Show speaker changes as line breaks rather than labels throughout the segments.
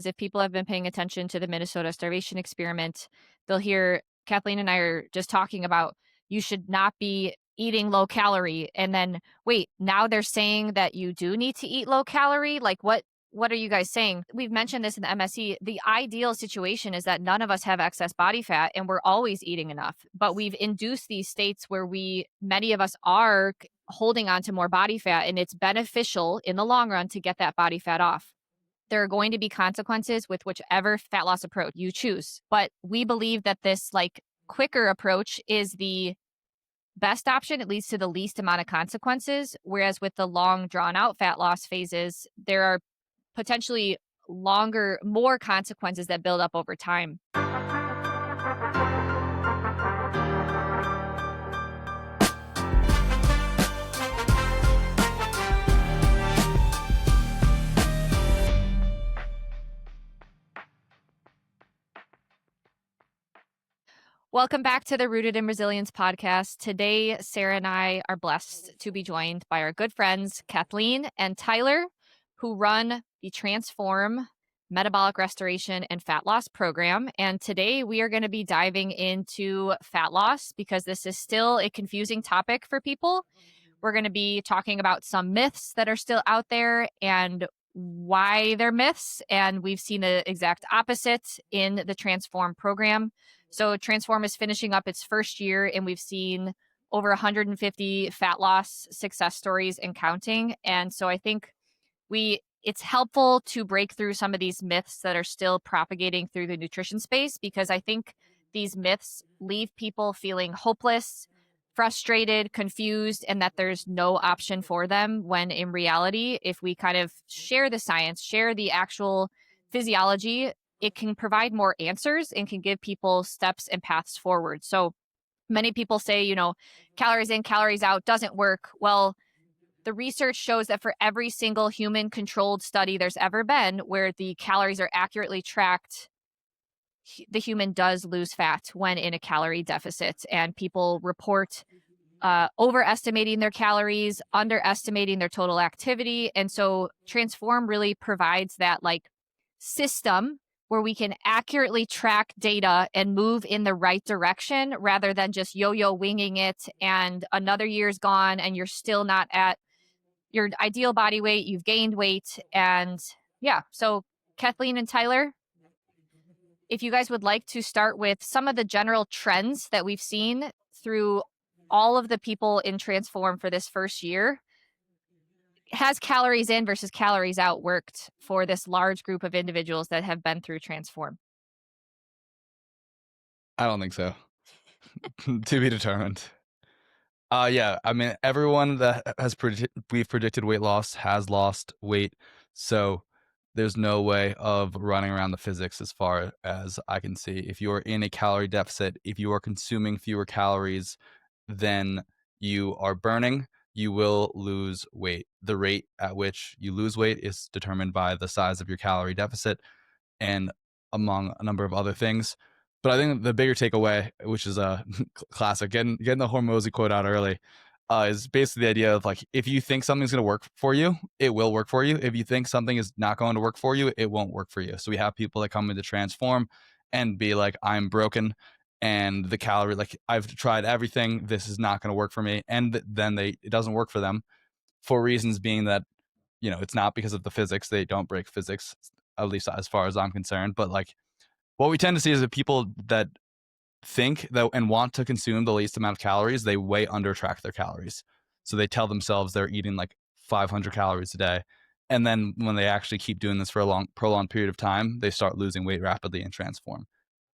If people have been paying attention to the Minnesota starvation experiment, they'll hear Kathleen and I are just talking about you should not be eating low calorie. And then wait, now they're saying that you do need to eat low calorie? Like what are you guys saying? We've mentioned this in the MSE. The ideal situation is that none of us have excess body fat and we're always eating enough. But we've induced these states where many of us are holding on to more body fat, and it's beneficial in the long run to get that body fat off. There are going to be consequences with whichever fat loss approach you choose. But we believe that this quicker approach is the best option. It leads to the least amount of consequences. Whereas with the long drawn out fat loss phases, there are potentially more consequences that build up over time. Welcome back to the Rooted in Resilience podcast. Today, Sarah and I are blessed to be joined by our good friends, Kathleen and Tyler, who run the Transform Metabolic Restoration and Fat Loss program. And today we are going to be diving into fat loss because this is still a confusing topic for people. We're going to be talking about some myths that are still out there and why they're myths. And we've seen the exact opposite in the Transform program. So Transform is finishing up its first year, and we've seen over 150 fat loss success stories and counting. And so I think it's helpful to break through some of these myths that are still propagating through the nutrition space, because I think these myths leave people feeling hopeless, frustrated, confused, and that there's no option for them, when in reality, if we kind of share the science, share the actual physiology, it can provide more answers and can give people steps and paths forward. So many people say, calories in, calories out doesn't work. Well, the research shows that for every single human controlled study there's ever been where the calories are accurately tracked, the human does lose fat when in a calorie deficit. And people report overestimating their calories, underestimating their total activity. And so Transform really provides that system where we can accurately track data and move in the right direction rather than just yo-yo winging it and another year's gone and you're still not at your ideal body weight, you've gained weight. And yeah, so Kathleen and Tyler, if you guys would like to start with some of the general trends that we've seen through all of the people in Transform for this first year. Has calories in versus calories out worked for this large group of individuals that have been through Transform?
I don't think so. To be determined. Yeah, I mean, everyone that we've predicted weight loss has lost weight, so there's no way of running around the physics as far as I can see. If you're in a calorie deficit, if you are consuming fewer calories than you are burning, you will lose weight. The rate at which you lose weight is determined by the size of your calorie deficit and among a number of other things. But I think the bigger takeaway, which is a classic, getting the Hormozy quote out early, is basically the idea of if you think something's going to work for you, it will work for you. If you think something is not going to work for you, it won't work for you. So we have people that come into Transform and be like, I'm broken, and the calorie, I've tried everything, this is not going to work for me, and then it doesn't work for them for reasons being that it's not because of the physics. They don't break physics, at least as far as I'm concerned. But what we tend to see is that people that think that and want to consume the least amount of calories, they way under track their calories. So they tell themselves they're eating 500 calories a day. And then when they actually keep doing this for a prolonged period of time, they start losing weight rapidly and Transform.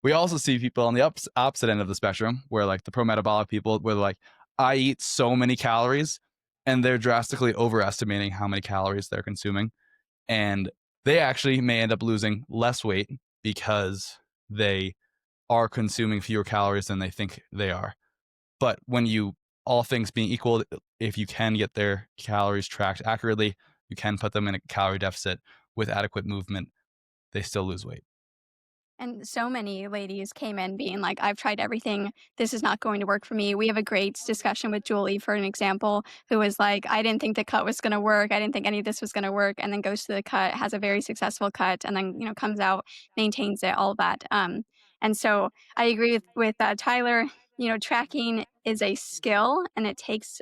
We also see people on the opposite end of the spectrum where the pro-metabolic people where I eat so many calories, and they're drastically overestimating how many calories they're consuming. And they actually may end up losing less weight because they are consuming fewer calories than they think they are. But when all things being equal, if you can get their calories tracked accurately, you can put them in a calorie deficit with adequate movement, they still lose weight.
And so many ladies came in being like, I've tried everything. This is not going to work for me. We have a great discussion with Julie, for an example, who was like, I didn't think the cut was going to work. I didn't think any of this was going to work. And then goes to the cut, has a very successful cut, and then, comes out, maintains it, all of that. And so I agree with Tyler. Tracking is a skill and it takes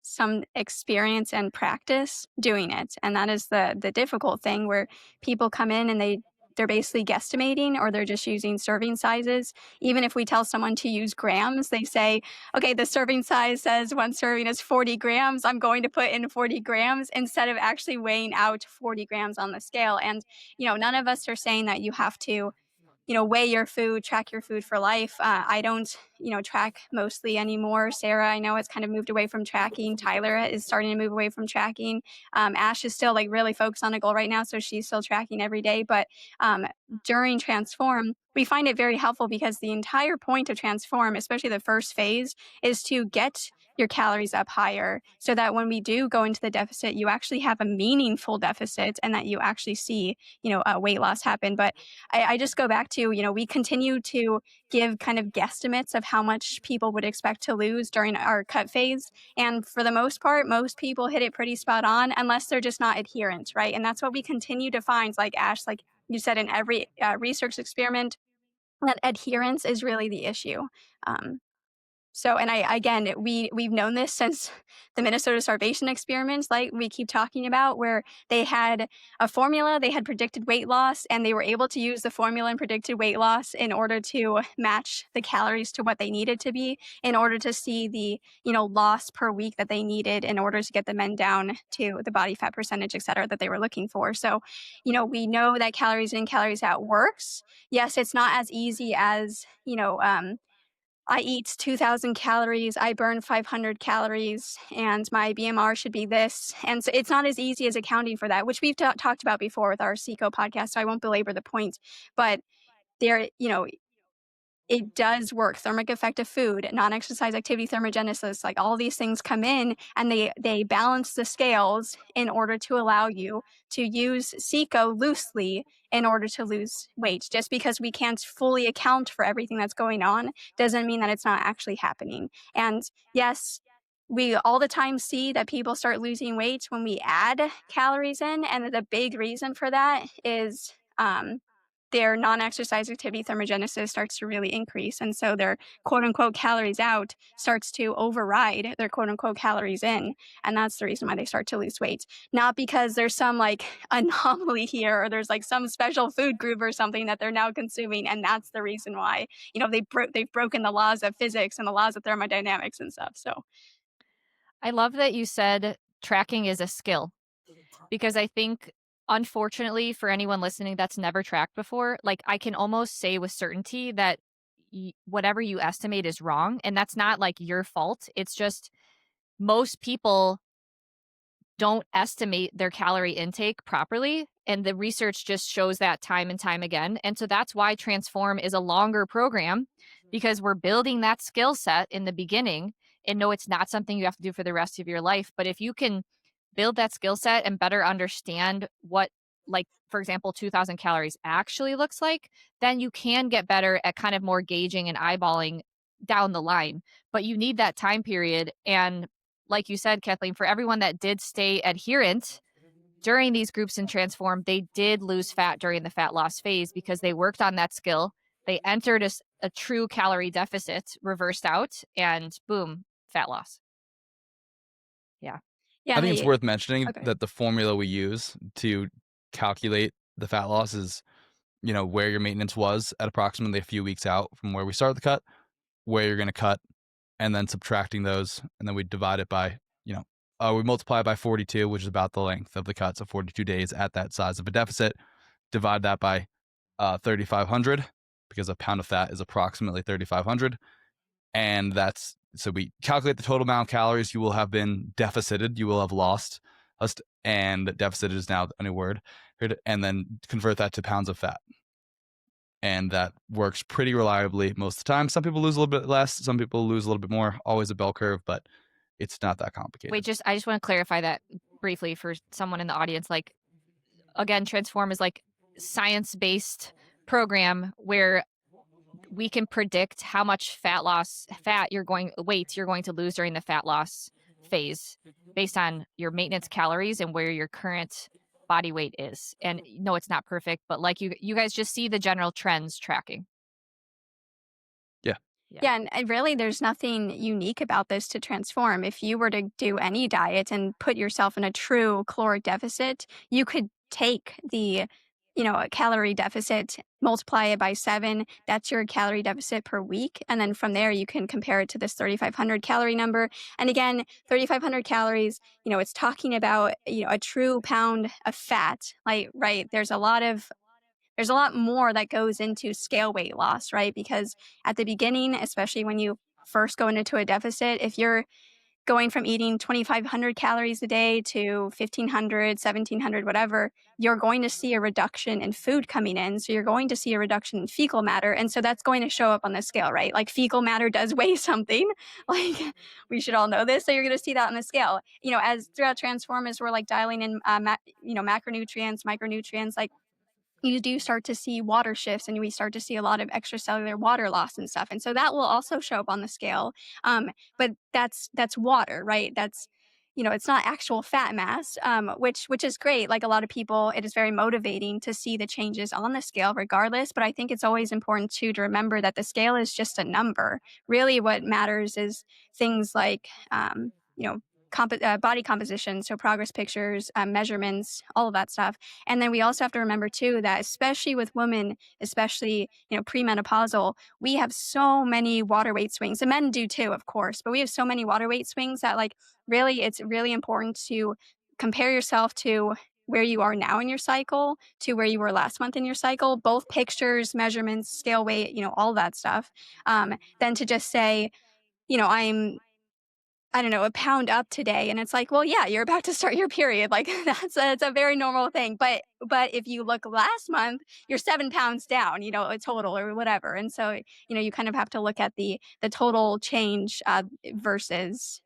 some experience and practice doing it. And that is the difficult thing, where people come in and they're basically guesstimating, or they're just using serving sizes. Even if we tell someone to use grams, they say, okay, the serving size says one serving is 40 grams. I'm going to put in 40 grams instead of actually weighing out 40 grams on the scale. And, none of us are saying that you have to weigh your food, track your food for life. I don't, track mostly anymore. Sarah, I know, has kind of moved away from tracking. Tyler is starting to move away from tracking. Ash is still like really focused on a goal right now, so she's still tracking every day. But during Transform, we find it very helpful because the entire point of Transform, especially the first phase, is to get your calories up higher so that when we do go into the deficit, you actually have a meaningful deficit and that you actually see, weight loss happen. But I just go back to, we continue to give kind of guesstimates of how much people would expect to lose during our cut phase. And for the most part, most people hit it pretty spot on, unless they're just not adherent, right? And that's what we continue to find, like Ash, like you said, in every research experiment, that adherence is really the issue. Um, so, and again, we've known this since the Minnesota starvation experiments, like we keep talking about, where they had a formula, they had predicted weight loss, and they were able to use the formula and predicted weight loss in order to match the calories to what they needed to be, in order to see the, loss per week that they needed in order to get the men down to the body fat percentage, et cetera, that they were looking for. So, we know that calories in, calories out works. Yes, it's not as easy as, I eat 2,000 calories, I burn 500 calories, and my BMR should be this. And so it's not as easy as accounting for that, which we've talked about before with our SECO podcast, so I won't belabor the point. But there, it does work. Thermic effect of food, non-exercise activity thermogenesis, like all these things come in and they balance the scales in order to allow you to use SECO loosely in order to lose weight. Just because we can't fully account for everything that's going on doesn't mean that it's not actually happening. And yes, we all the time see that people start losing weight when we add calories in. And the big reason for that is their non-exercise activity thermogenesis starts to really increase. And so their quote unquote calories out starts to override their quote unquote calories in. And that's the reason why they start to lose weight. Not because there's some like anomaly here, or there's like some special food group or something that they're now consuming. And that's the reason why, they've broken the laws of physics and the laws of thermodynamics and stuff. So
I love that you said tracking is a skill, because I think, unfortunately, for anyone listening that's never tracked before, like, I can almost say with certainty that whatever you estimate is wrong. And that's not like your fault. It's just most people don't estimate their calorie intake properly. And the research just shows that time and time again. And so that's why Transform is a longer program, because we're building that skill set in the beginning. And no, it's not something you have to do for the rest of your life. But if you can build that skill set and better understand what, like, for example, 2,000 calories actually looks like, then you can get better at kind of more gauging and eyeballing down the line. But you need that time period. And like you said, Kathleen, for everyone that did stay adherent during these groups in Transform, they did lose fat during the fat loss phase because they worked on that skill. They entered a true calorie deficit, reversed out, and boom, fat loss. Yeah.
yeah,
I
and
think it's
they
worth mentioning
okay.
that the formula we use to calculate the fat loss is, where your maintenance was at approximately a few weeks out from where we start the cut, where you're going to cut, and then subtracting those, and then we divide it by, we multiply it by 42, which is about the length of the cut, so 42 days at that size of a deficit. Divide that by 3,500, because a pound of fat is approximately 3,500, and so we calculate the total amount of calories you will have been deficited, you will have lost, and deficit is now a new word, and then convert that to pounds of fat. And that works pretty reliably most of the time. Some people lose a little bit less, some people lose a little bit more, always a bell curve, but it's not that complicated.
Wait, I just want to clarify that briefly for someone in the audience. Like, again, Transform is like science-based program where we can predict how much weight you're going to lose during the fat loss phase based on your maintenance calories and where your current body weight is. And no, it's not perfect, but like you guys just see the general trends tracking.
Yeah, and really, there's nothing unique about this to transform. If you were to do any diet and put yourself in a true caloric deficit, you could take the, a calorie deficit, multiply it by 7. That's your calorie deficit per week. And then from there, you can compare it to this 3,500 calorie number. And again, 3,500 calories, it's talking about, a true pound of fat. Like, right, there's a lot more that goes into scale weight loss, right? Because at the beginning, especially when you first go into a deficit, if you're going from eating 2,500 calories a day to 1,500, 1,700, whatever, you're going to see a reduction in food coming in. So you're going to see a reduction in fecal matter. And so that's going to show up on the scale, right? Like fecal matter does weigh something. Like we should all know this. So you're going to see that on the scale. As throughout Transform, as we're like dialing in, macronutrients, micronutrients, like you do start to see water shifts and we start to see a lot of extracellular water loss and stuff. And so that will also show up on the scale. But that's water, right? That's, it's not actual fat mass, which is great. Like a lot of people, it is very motivating to see the changes on the scale regardless. But I think it's always important too to remember that the scale is just a number. Really what matters is things like, you know, body composition, so progress pictures, measurements, all of that stuff. And then we also have to remember too that especially with women, especially premenopausal, we have so many water weight swings. The men do too, of course, but we have so many water weight swings that like really it's really important to compare yourself to where you are now in your cycle to where you were last month in your cycle, both pictures, measurements, scale weight, all that stuff. Then to just say, I'm I don't know, a pound up today. And it's like, well, yeah, you're about to start your period. Like it's a very normal thing. But if you look last month, you're 7 pounds down, a total or whatever. And so, you kind of have to look at the total change versus,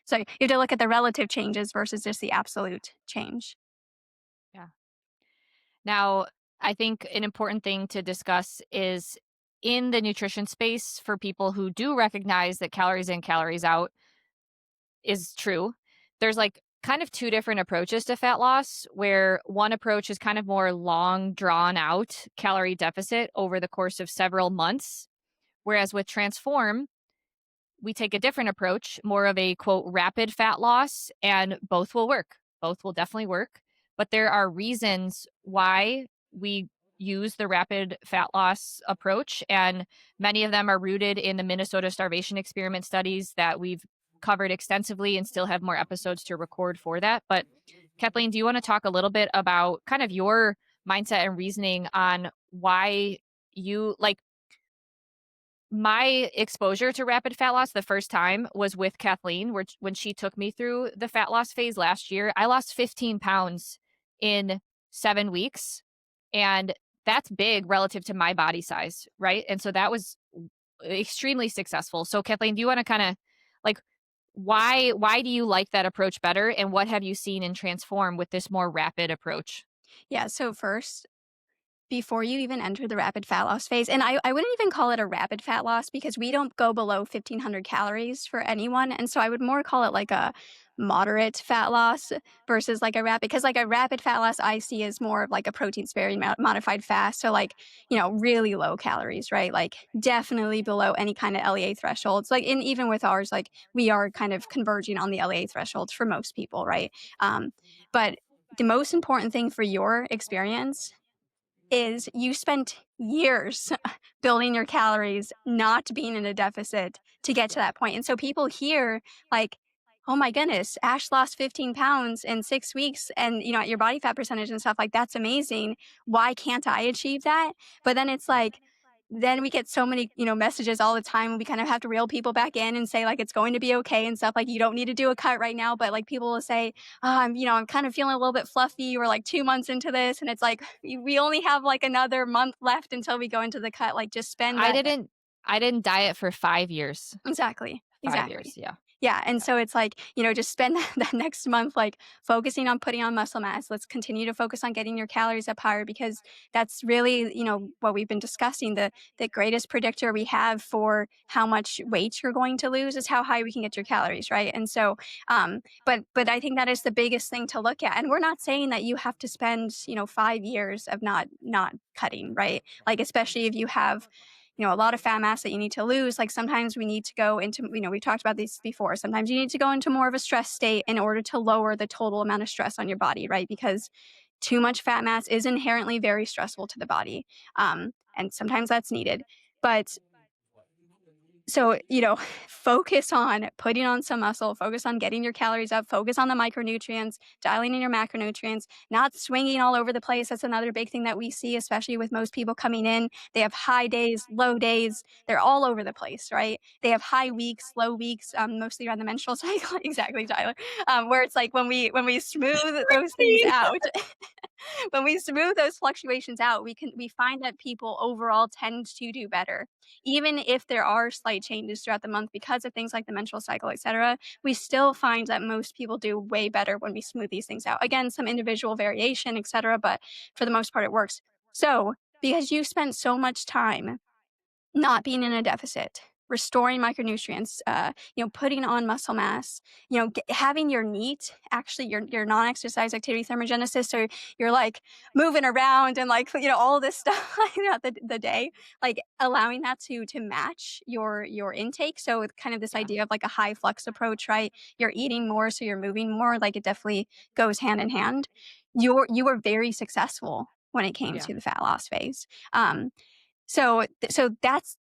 so you have to look at the relative changes versus just the absolute change.
Yeah. Now, I think an important thing to discuss is in the nutrition space for people who do recognize that calories in, calories out is true. There's like kind of two different approaches to fat loss, where one approach is kind of more long, drawn out calorie deficit over the course of several months. Whereas with Transform, we take a different approach, more of a quote, rapid fat loss, and both will work. Both will definitely work. But there are reasons why we use the rapid fat loss approach. And many of them are rooted in the Minnesota starvation experiment studies that we've covered extensively and still have more episodes to record for that. But Kathleen, do you want to talk a little bit about kind of your mindset and reasoning on why you like my exposure to rapid fat loss the first time was with Kathleen, when she took me through the fat loss phase last year. I lost 15 pounds in 7 weeks. And that's big relative to my body size, right? And so that was extremely successful. So Kathleen, do you want to kind of like why do you like that approach better? And what have you seen in Transform with this more rapid approach?
Yeah. So first, before you even enter the rapid fat loss phase, and I wouldn't even call it a rapid fat loss because we don't go below 1,500 calories for anyone. And so I would more call it like a moderate fat loss versus like a rapid, because like a rapid fat loss I see is more of like a protein sparing modified fast. So like, really low calories, right? Like definitely below any kind of LEA thresholds. Like, and even with ours, like we are kind of converging on the LEA thresholds for most people, right? But the most important thing for your experience is you spent years building your calories, not being in a deficit to get to that point. And so people hear like, oh my goodness, Ash lost 15 pounds in 6 weeks and, at your body fat percentage and stuff, like that's amazing. Why can't I achieve that? But then it's like, then we get so many, messages all the time and we kind of have to reel people back in and say like, it's going to be okay and stuff. Like you don't need to do a cut right now. But like people will say, I'm kind of feeling a little bit fluffy. We're like 2 months into this. And it's like, we only have like another month left until we go into the cut. Like just spend
I didn't diet for 5 years.
Exactly.
5 years, yeah.
Yeah, and so it's like, just spend that next month, like, focusing on putting on muscle mass. Let's continue to focus on getting your calories up higher because that's really, what we've been discussing. The greatest predictor we have for how much weight you're going to lose is how high we can get your calories, right? And so, but I think that is the biggest thing to look at. And we're not saying that you have to spend, 5 years of not cutting, right? Like, especially if you have a lot of fat mass that you need to lose. Like sometimes we need to go into, we talked about this before. Sometimes you need to go into more of a stress state in order to lower the total amount of stress on your body, right? Because too much fat mass is inherently very stressful to the body. And sometimes that's needed. But so, focus on putting on some muscle, focus on getting your calories up, focus on the micronutrients, dialing in your macronutrients, not swinging all over the place. That's another big thing that we see, especially with most people coming in. They have high days, low days. They're all over the place, right? They have high weeks, low weeks, mostly around the menstrual cycle. Exactly, Tyler. Where it's like when we smooth those things out, when we smooth those fluctuations out, we find that people overall tend to do better. Even if there are slight changes throughout the month because of things like the menstrual cycle, etc., we still find that most people do way better when we smooth these things out. Again, some individual variation, etc., but for the most part, it works. So, because you spent so much time not being in a deficit, restoring micronutrients, putting on muscle mass, having your NEAT, actually your non-exercise activity thermogenesis, so you're like moving around and like, all this stuff throughout the day, like allowing that to match your intake. So with kind of this idea of like a high flux approach, right? You're eating more, so you're moving more, like it definitely goes hand in hand. You were very successful when it came to the fat loss phase. So that's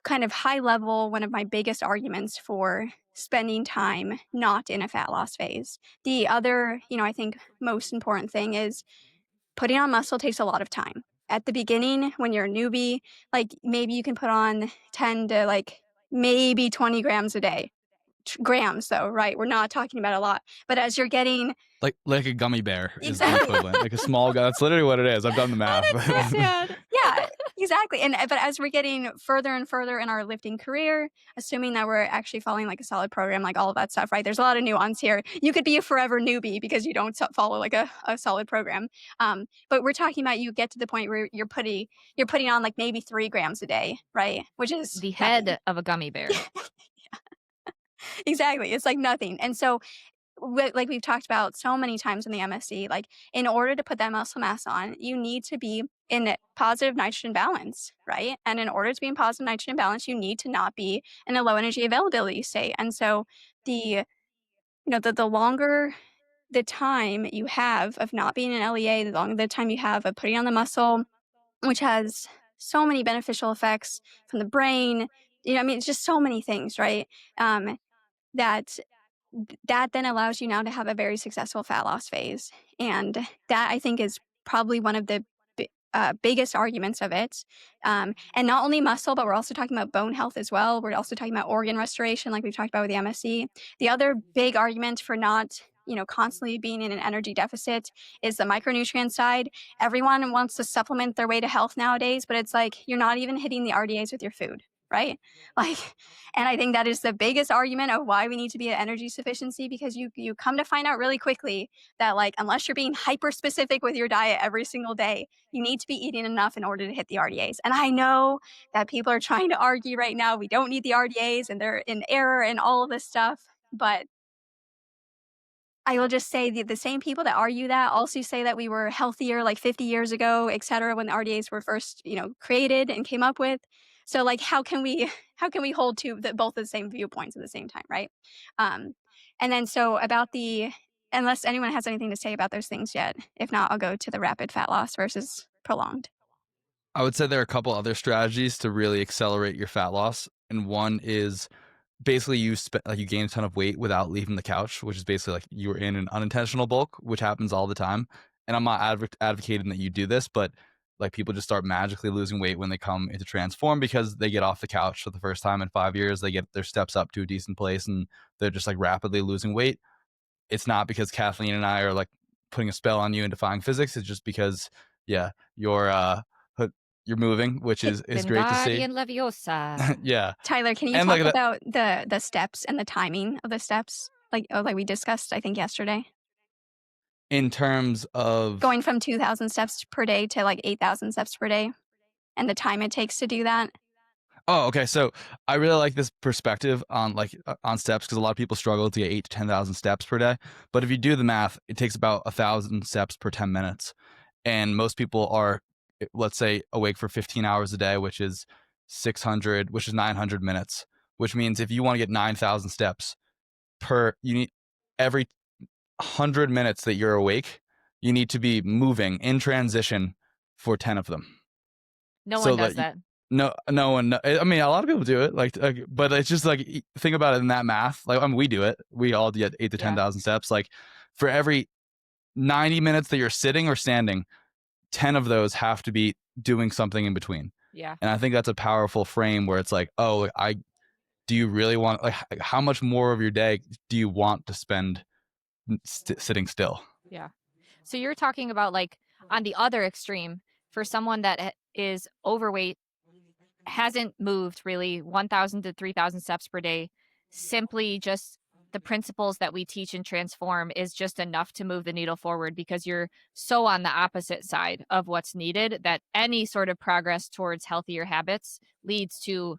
kind of high level, one of my biggest arguments for spending time not in a fat loss phase. The other, I think most important thing is putting on muscle takes a lot of time. At the beginning, when you're a newbie, like maybe you can put on 10 to like maybe 20 grams a day. Grams though, right? We're not talking about a lot. But as you're getting
like a gummy bear is the
Exactly.
equivalent. Like a small guy. That's literally what it is. I've done the math.
That's so sad.
Yeah, exactly. But as we're getting further and further in our lifting career, assuming that we're actually following like a solid program, like all of that stuff, right? There's a lot of nuance here. You could be a forever newbie because you don't follow like a solid program. But we're talking about you get to the point where you're putting on like maybe 3 grams a day, right? Which is
The
nothing.
head of a gummy bear.
Exactly. It's like nothing. And so like we've talked about so many times in the MSC, like in order to put that muscle mass on, you need to be in positive nitrogen balance, right? And in order to be in positive nitrogen balance, you need to not be in a low energy availability state. And so the longer the time you have of not being in LEA, the longer the time you have of putting on the muscle, which has so many beneficial effects from the brain. It's just so many things, right? That then allows you now to have a very successful fat loss phase. And that I think is probably one of the biggest arguments of it. And not only muscle, but we're also talking about bone health as well. We're also talking about organ restoration, like we've talked about with the MSC. The other big argument for not constantly being in an energy deficit is the micronutrient side. Everyone wants to supplement their way to health nowadays, but it's like you're not even hitting the RDAs with your food, right? Like, and I think that is the biggest argument of why we need to be at energy sufficiency, because you come to find out really quickly that like unless you're being hyper specific with your diet every single day, you need to be eating enough in order to hit the RDAs. And I know that people are trying to argue right now we don't need the RDAs and they're in error and all of this stuff, but I will just say the same people that argue that also say that we were healthier like 50 years ago, et cetera, when the RDAs were first, created and came up with. So like, how can we hold to both the same viewpoints at the same time, right? And then so about unless anyone has anything to say about those things yet, if not, I'll go to the rapid fat loss versus prolonged.
I would say there are a couple other strategies to really accelerate your fat loss, and one is basically you gain a ton of weight without leaving the couch, which is basically like you're in an unintentional bulk, which happens all the time. And I'm not advocating that you do this, but like people just start magically losing weight when they come into Transform because they get off the couch for the first time in 5 years. They get their steps up to a decent place and they're just like rapidly losing weight. It's not because Kathleen and I are like putting a spell on you and defying physics. It's just because, yeah, your you're moving, which is great to see.
Wingardium Leviosa.
Yeah.
Tyler, can you
And
talk
like that,
about the steps and the timing of the steps? Like we discussed, I think yesterday.
in terms of
Going from 2,000 steps per day to like 8,000 steps per day and the time it takes to do that.
Oh, okay. So I really like this perspective on on steps because a lot of people struggle to get 8 to 10,000 steps per day. But if you do the math, it takes about 1,000 steps per 10 minutes, and most people are, let's say, awake for 15 hours a day, which is 600, which is 900 minutes. Which means if you want to get 9,000 steps you need every 100 minutes that you're awake, you need to be moving in transition for 10 of them.
No
So
one does
that
that.
no one. I mean, a lot of people do it, but it's just like think about it in that math. Like, I mean, we do it. We all get 8 to
Yeah.
10,000 steps. Like, for every 90 minutes that you're sitting or standing, 10 of those have to be doing something in between.
Yeah.
And I think that's a powerful frame where it's like, oh, do you really want, like, how much more of your day do you want to spend sitting still?
Yeah. So you're talking about like on the other extreme for someone that is overweight, hasn't moved really 1,000 to 3,000 steps per day, simply just the principles that we teach and transform is just enough to move the needle forward because you're so on the opposite side of what's needed that any sort of progress towards healthier habits leads to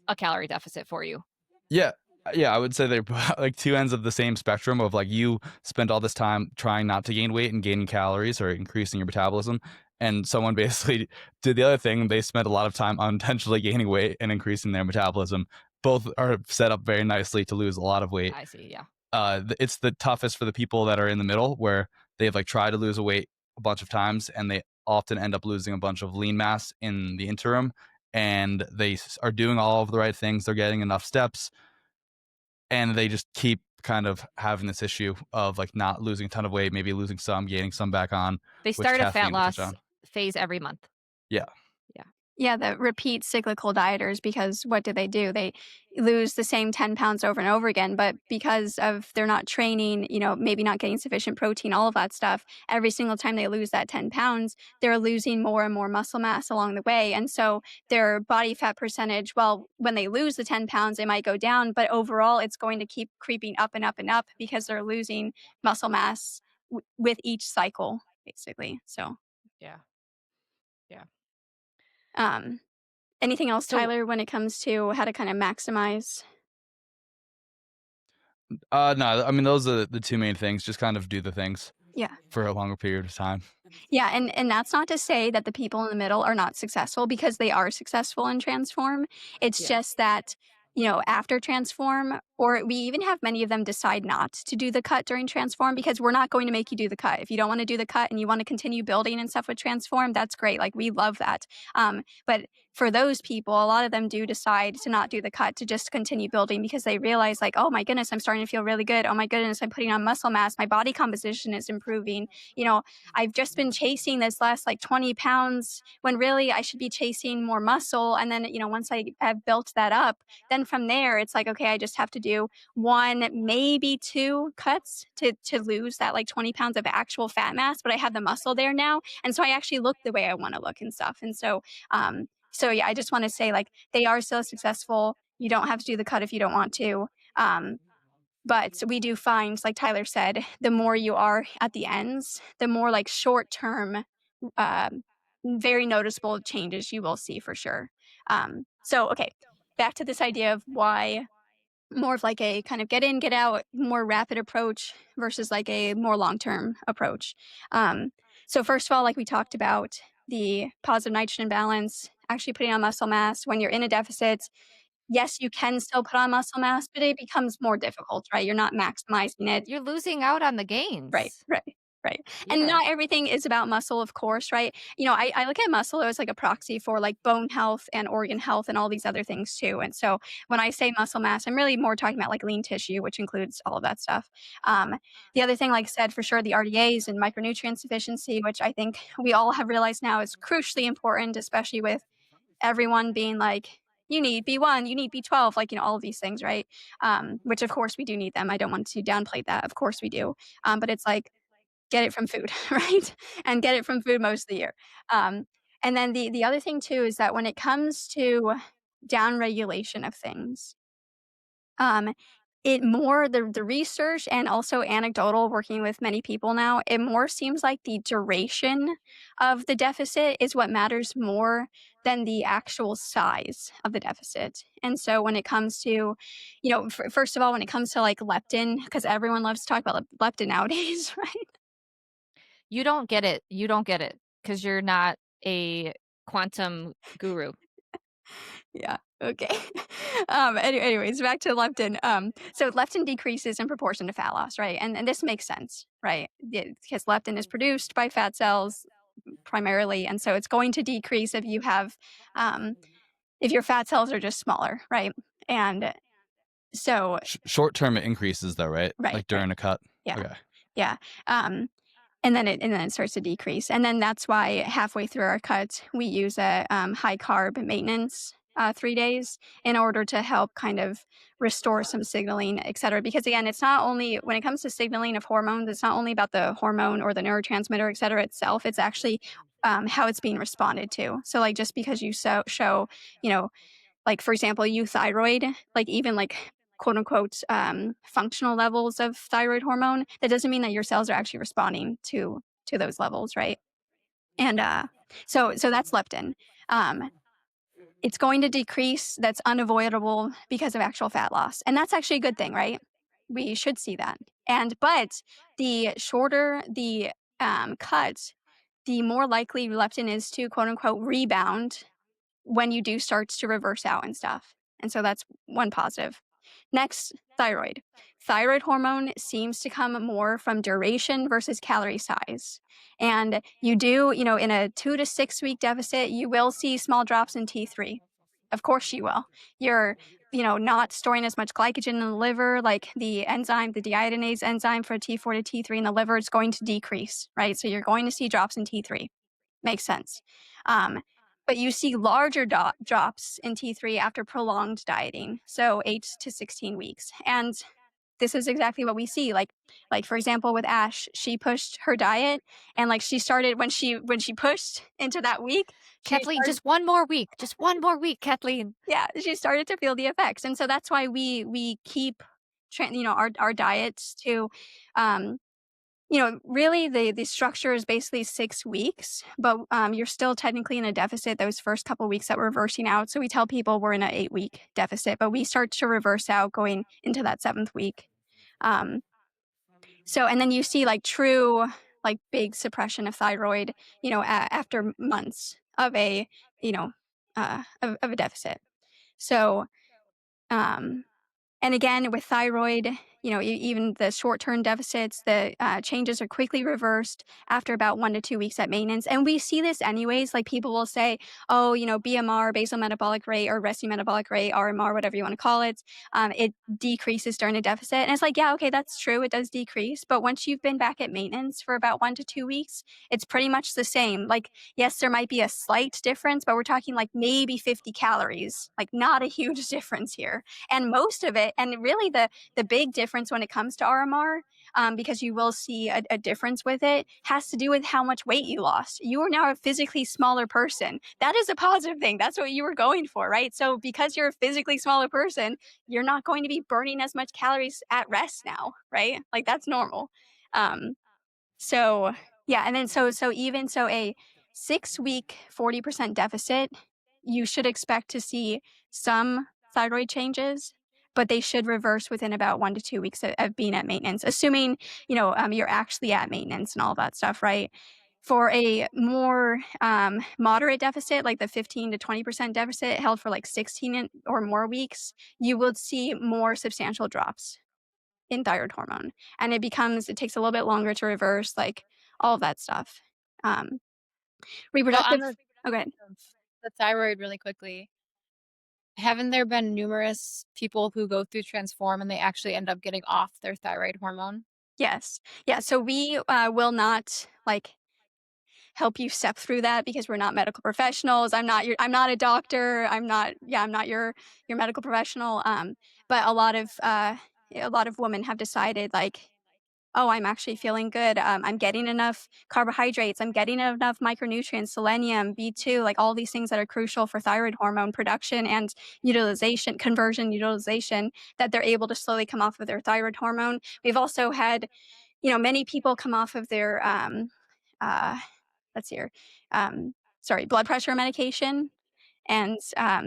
a calorie deficit for you.
Yeah. Yeah, I would say they're like two ends of the same spectrum of like you spent all this time trying not to gain weight and gaining calories or increasing your metabolism. And someone basically did the other thing. They spent a lot of time unintentionally gaining weight and increasing their metabolism. Both are set up very nicely to lose a lot of weight.
I see. Yeah.
It's the toughest for the people that are in the middle where they've like tried to lose a weight a bunch of times and they often end up losing a bunch of lean mass in the interim. And they are doing all of the right things. They're getting enough steps and they just keep kind of having this issue of like not losing a ton of weight, maybe losing some, gaining some back on.
They
which
start a fat
Kathleen will touch
loss
on.
phase every month.
Yeah.
Yeah, the repeat cyclical dieters, because what do? They lose the same 10 pounds over and over again, but because of they're not training, maybe not getting sufficient protein, all of that stuff, every single time they lose that 10 pounds, they're losing more and more muscle mass along the way. And so their body fat percentage, well, when they lose the 10 pounds, it might go down, but overall it's going to keep creeping up and up and up because they're losing muscle mass with each cycle, basically. So,
Yeah. Yeah.
anything else,
So-
Tyler, when it comes to how to kind of maximize?
No, I mean, those are the two main things. Just kind of do the things
Yeah.
for a longer period of time.
Yeah, and that's not to say that the people in the middle are not successful because they are successful in Transform. It's
Yeah.
just that, after Transform, or we even have many of them decide not to do the cut during Transform because we're not going to make you do the cut. If you don't want to do the cut and you want to continue building and stuff with Transform, that's great. Like, we love that. But for those people, a lot of them do decide to not do the cut, to just continue building because they realize, like, oh my goodness, I'm starting to feel really good. Oh my goodness, I'm putting on muscle mass. My body composition is improving. I've just been chasing this last like 20 pounds when really I should be chasing more muscle. And then, once I have built that up, then from there, it's like, okay, I just have to do one, maybe two cuts to lose that like 20 pounds of actual fat mass, but I have the muscle there now. And so I actually look the way I want to look and stuff. And so yeah, I just want to say, like, they are still successful. You don't have to do the cut if you don't want to. But we do find, like Tyler said, the more you are at the ends, the more like short term, very noticeable changes you will see for sure. So, okay, back to this idea of why more of like a kind of get in, get out, more rapid approach versus like a more long term approach. So, first of all, like we talked about, the positive nitrogen balance, actually putting on muscle mass when you're in a deficit. Yes, you can still put on muscle mass, but it becomes more difficult, right? You're not maximizing it.
You're losing out on the gains.
Right. And
Yeah.
not everything is about muscle, of course, right? I look at muscle as like a proxy for like bone health and organ health and all these other things too. And so when I say muscle mass, I'm really more talking about like lean tissue, which includes all of that stuff. The other thing, like I said, for sure, the RDAs and micronutrient sufficiency, which I think we all have realized now is crucially important, especially with everyone being like, you need B1, you need B12, like, all of these things, right? Which of course we do need them. I don't want to downplay that. Of course we do. But it's like, get it from food, right? And get it from food most of the year. And then the other thing too is that when it comes to down regulation of things, um, it more the research and also anecdotal working with many people now, it more seems like the duration of the deficit is what matters more than the actual size of the deficit. And so when it comes to, first of all, when it comes to like leptin, because everyone loves to talk about leptin nowadays, right?
You don't get it. You don't get it because you're not a quantum guru.
Yeah. Okay. Anyways, back to leptin. So leptin decreases in proportion to fat loss, right? And this makes sense, right? Because leptin is produced by fat cells primarily, and so it's going to decrease if you have, if your fat cells are just smaller, right? And so,
Short term, it increases though, right?
right,
Like during a cut.
yeah,
Okay.
yeah. And then it starts to decrease, and then that's why halfway through our cut we use a high carb maintenance 3 days in order to help kind of restore some signaling, et cetera. Because again, it's not only when it comes to signaling of hormones, it's not only about the hormone or the neurotransmitter, et cetera, itself. It's actually how it's being responded to. So like just because you show, like for example, euthyroid, like even like quote unquote functional levels of thyroid hormone, that doesn't mean that your cells are actually responding to those levels, right? And so that's leptin. Um, it's going to decrease. That's unavoidable because of actual fat loss, and that's actually a good thing, right? We should see that. But the shorter the cut, the more likely leptin is to quote unquote rebound when you do starts to reverse out and stuff. And so that's one positive. Next, thyroid. Thyroid hormone seems to come more from duration versus calorie size. And you do, in a 2 to 6 week deficit, you will see small drops in T3. Of course you will. You're, not storing as much glycogen in the liver, like the enzyme, the deiodinase enzyme for T4 to T3 in the liver, it's going to decrease, right? So you're going to see drops in T3. Makes sense. Um, but you see larger drops in T3 after prolonged dieting, so 8 to 16 weeks. And this is exactly what we see. Like for example, with Ash, she pushed her diet, and like she started when she pushed into that week.
Kathleen, just one more week. Just one more week, Kathleen.
Yeah, she started to feel the effects, and so that's why we keep, our diets to, really the structure is basically 6 weeks, but you're still technically in a deficit those first couple weeks that we're reversing out. So we tell people we're in an 8-week deficit, but we start to reverse out going into that 7th week. And then you see like true, like big suppression of thyroid, after months of a, of a deficit. So, and again, with thyroid, even the short-term deficits, the changes are quickly reversed after about 1 to 2 weeks at maintenance. And we see this anyways. Like people will say, oh, BMR, basal metabolic rate, or resting metabolic rate, RMR, whatever you want to call it, it decreases during a deficit. And it's like, yeah, okay, that's true. It does decrease. But once you've been back at maintenance for about 1 to 2 weeks, it's pretty much the same. Like, yes, there might be a slight difference, but we're talking like maybe 50 calories, like not a huge difference here. And most of it, and really the big difference when it comes to RMR, because you will see a difference with it, has to do with how much weight you lost. You are now a physically smaller person. That is a positive thing. That's what you were going for, right? So because you're a physically smaller person, you're not going to be burning as much calories at rest now, right? Like that's normal. So yeah, and then so even so a 6-week 40% deficit, you should expect to see some thyroid changes, but they should reverse within about 1 to 2 weeks of being at maintenance, assuming you're actually at maintenance and all that stuff, right? For a more moderate deficit, like the 15 to 20% deficit held for like 16 or more weeks, you will see more substantial drops in thyroid hormone, and it takes a little bit longer to reverse, like all of that stuff.
So
Reproductive.
on the
Okay.
of the thyroid really quickly, haven't there been numerous people who go through Transform and they actually end up getting off their thyroid hormone?
Yes. Yeah. So we will not like help you step through that because we're not medical professionals. I'm not a doctor. I'm not your medical professional. But a lot of women have decided like, oh, I'm actually feeling good. I'm getting enough carbohydrates. I'm getting enough micronutrients, selenium, B2, like all these things that are crucial for thyroid hormone production and utilization, conversion utilization, that they're able to slowly come off of their thyroid hormone. We've also had, many people come off of their, uh, let's see here, blood pressure medication, and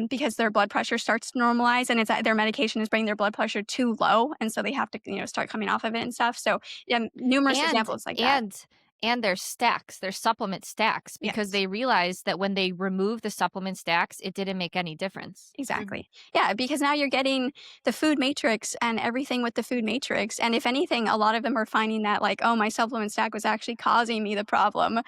because their blood pressure starts to normalize, and it's their medication is bringing their blood pressure too low, and so they have to start coming off of it and stuff. So yeah, numerous
and
examples like that.
and their stacks, their supplement stacks, because
Yes.
they realized that when they removed the supplement stacks, it didn't make any difference.
Exactly. Yeah, because now you're getting the food matrix and everything with the food matrix. And if anything, a lot of them are finding that, like, oh, my supplement stack was actually causing me the problem,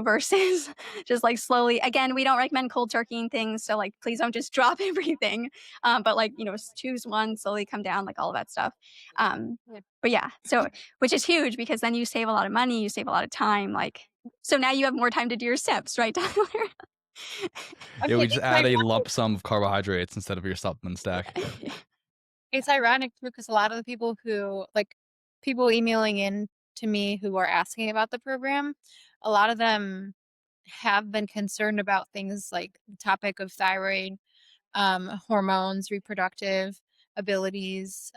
versus just like slowly. Again, we don't recommend cold turkeying things. So, like, please don't just drop everything. But, like, choose one, slowly come down, like all of that stuff.
Yeah.
But yeah, so which is huge because then you save a lot of money, you save a lot of time. Like, so now you have more time to do your steps, right, Tyler?
Yeah,
Okay,
we just add a lump sum of carbohydrates instead of your supplement stack.
it's ironic too because a lot of the people who people emailing in to me who are asking about the program, a lot of them have been concerned about things like the topic of thyroid, hormones, reproductive abilities.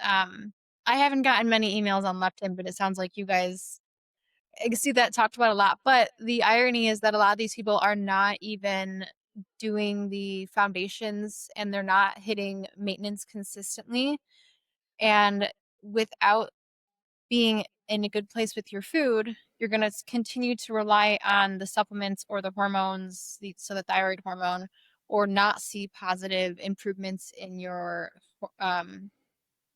I haven't gotten many emails on leptin, but it sounds like you guys, I can see that talked about a lot. But the irony is that a lot of these people are not even doing the foundations and they're not hitting maintenance consistently. And without being in a good place with your food, you're going to continue to rely on the supplements or the hormones, so the thyroid hormone, or not see positive improvements in your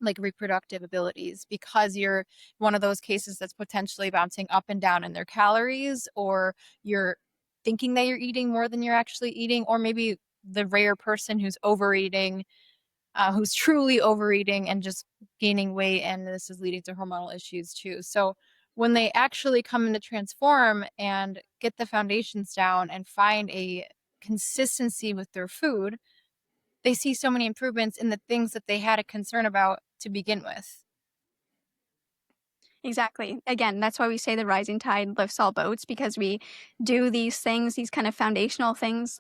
like reproductive abilities because you're one of those cases that's potentially bouncing up and down in their calories, or you're thinking that you're eating more than you're actually eating, or maybe the rare person who's overeating, who's truly overeating and just gaining weight, and this is leading to hormonal issues too. So when they actually come into transform and get the foundations down and find a consistency with their food, they see so many improvements in the things that they had a concern about to begin with.
Exactly. Again, that's why we say the rising tide lifts all boats, because we do these things, these kind of foundational things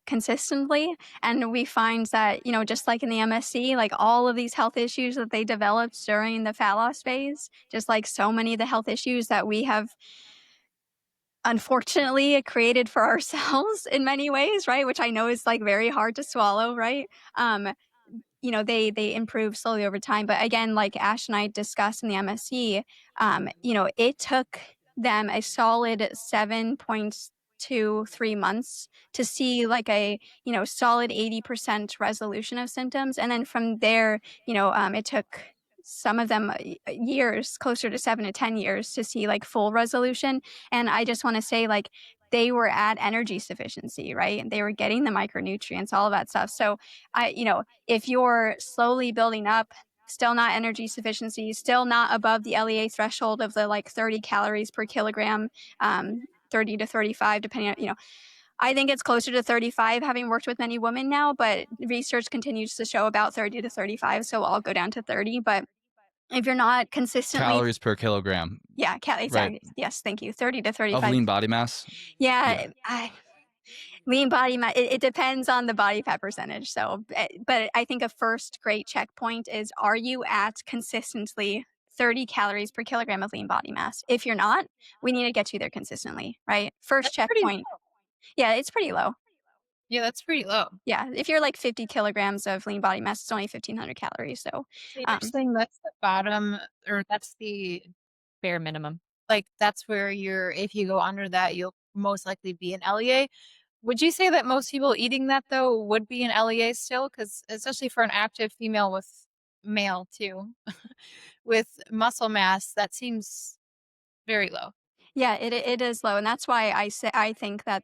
consistently. And we find that, just like in the MSC, like all of these health issues that they developed during the fat loss phase, just like so many of the health issues that we have unfortunately created for ourselves in many ways, right? Which I know is like very hard to swallow, right? They improve slowly over time. But again, like Ash and I discussed in the MSc, it took them a solid 7.23 months to see like a, solid 80% resolution of symptoms. And then from there, it took some of them years, closer to 7 to 10 years, to see like full resolution. And I just want to say, like, they were at energy sufficiency, right? They were getting the micronutrients, all of that stuff. So if you're slowly building up, still not energy sufficiency, still not above the LEA threshold of the like 30 calories per kilogram, 30 to 35, depending on, I think it's closer to 35, having worked with many women now, but research continues to show about 30 to 35. So I'll go down to 30. But if you're not consistently,
Calories per kilogram.
yeah,
Right.
exactly. Yes, thank you. 30 to
Of
35.
lean body mass.
Yeah, lean body mass. It depends on the body fat percentage. So, but I think a first great checkpoint is: are you at consistently 30 calories per kilogram of lean body mass? If you're not, we need to get you there consistently, right? First
That's pretty
checkpoint.
low.
Yeah, it's pretty low.
Yeah, that's pretty low.
Yeah, if you're like 50 kilograms of lean body mass, it's only 1,500 calories. So,
So you're saying that's the bottom, or that's the,
Bare minimum.
like, that's where if you go under that, you'll most likely be an LEA. Would you say that most people eating that though would be an LEA still? Because especially for an active female with male too, with muscle mass, that seems very low.
yeah, it is low, and that's why I think that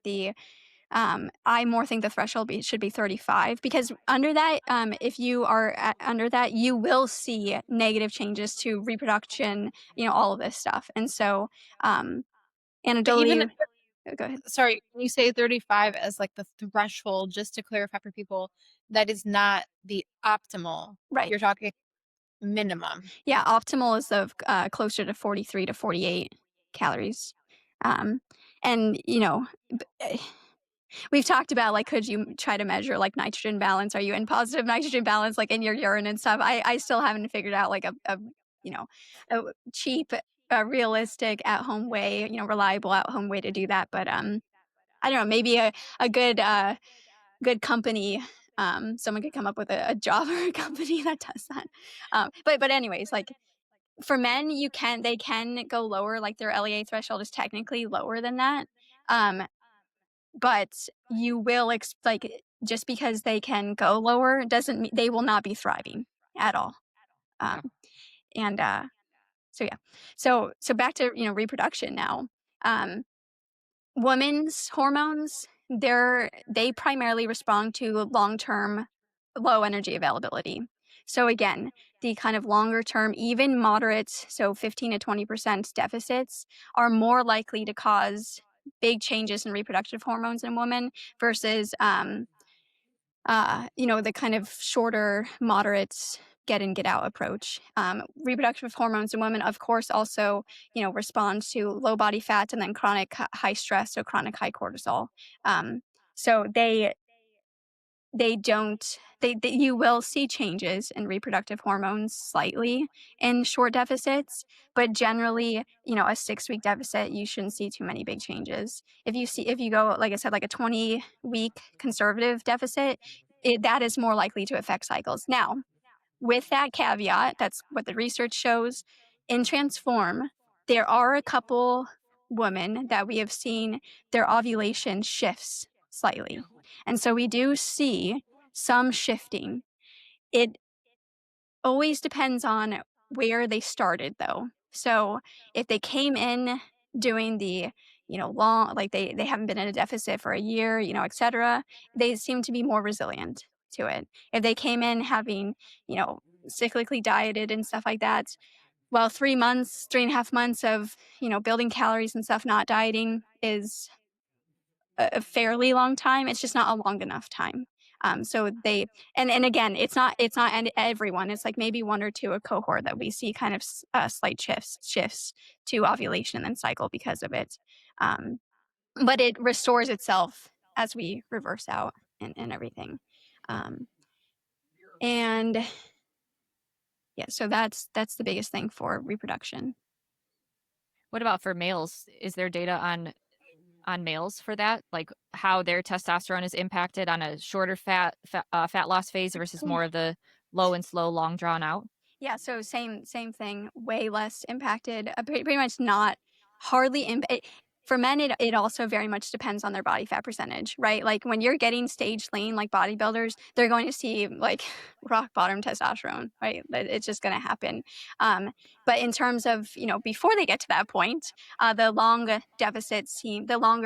I more think the threshold should be 35, because under that, if you are under that, you will see negative changes to reproduction, all of this stuff. And so,
But even
anecdotally, go ahead.
sorry, when you say 35 as like the threshold, just to clarify for people, that is not the optimal.
Right.
You're talking minimum?
Yeah, optimal is of closer to 43 to 48 calories. And, we've talked about, like, could you try to measure, like, nitrogen balance? Are you in positive nitrogen balance, like, in your urine and stuff? I still haven't figured out, like, you know, a cheap, realistic at-home way, reliable at-home way to do that. But, I don't know, maybe a good company, someone could come up with a job or a company that does that. But anyways, like, for men, they can go lower, like, their LEA threshold is technically lower than that. Um, but you will just because they can go lower doesn't mean they will not be thriving at all.
Yeah.
And so yeah. So back to, reproduction now. Um, Women's hormones, they primarily respond to long-term low energy availability. So again, the kind of longer term, even moderate, so 15 to 20% deficits are more likely to cause big changes in reproductive hormones in women versus the kind of shorter, moderate get in, get out approach. Reproductive hormones in women, of course, also, respond to low body fat and then chronic high stress, so chronic high cortisol. So they don't, you will see changes in reproductive hormones slightly in short deficits, but generally, a 6-week deficit, you shouldn't see too many big changes. If you go, like I said, like a 20-week conservative deficit, that is more likely to affect cycles. Now, with that caveat, that's what the research shows. In Transform, there are a couple women that we have seen their ovulation shifts slightly. And so we do see some shifting. It always depends on where they started, though. So if they came in doing the, long, like they haven't been in a deficit for a year, et cetera, they seem to be more resilient to it. If they came in having, cyclically dieted and stuff like that, well, 3 months, 3.5 months of, building calories and stuff, not dieting is a fairly long time. It's just not a long enough time. So they and again, it's not everyone. It's like maybe one or two a cohort that we see kind of slight shifts to ovulation and cycle because of it. But it restores itself as we reverse out and everything. And yeah, so that's the biggest thing for reproduction.
What about for males? Is there data on males for that, like how their testosterone is impacted on a shorter fat loss phase versus more of the low and slow, long drawn out?
Yeah, so same thing, way less impacted, pretty much not hardly for men, it also very much depends on their body fat percentage, right? Like, when you're getting stage lean, like bodybuilders, they're going to see, like, rock bottom testosterone, right? It's just gonna happen. But in terms of, before they get to that point, the longer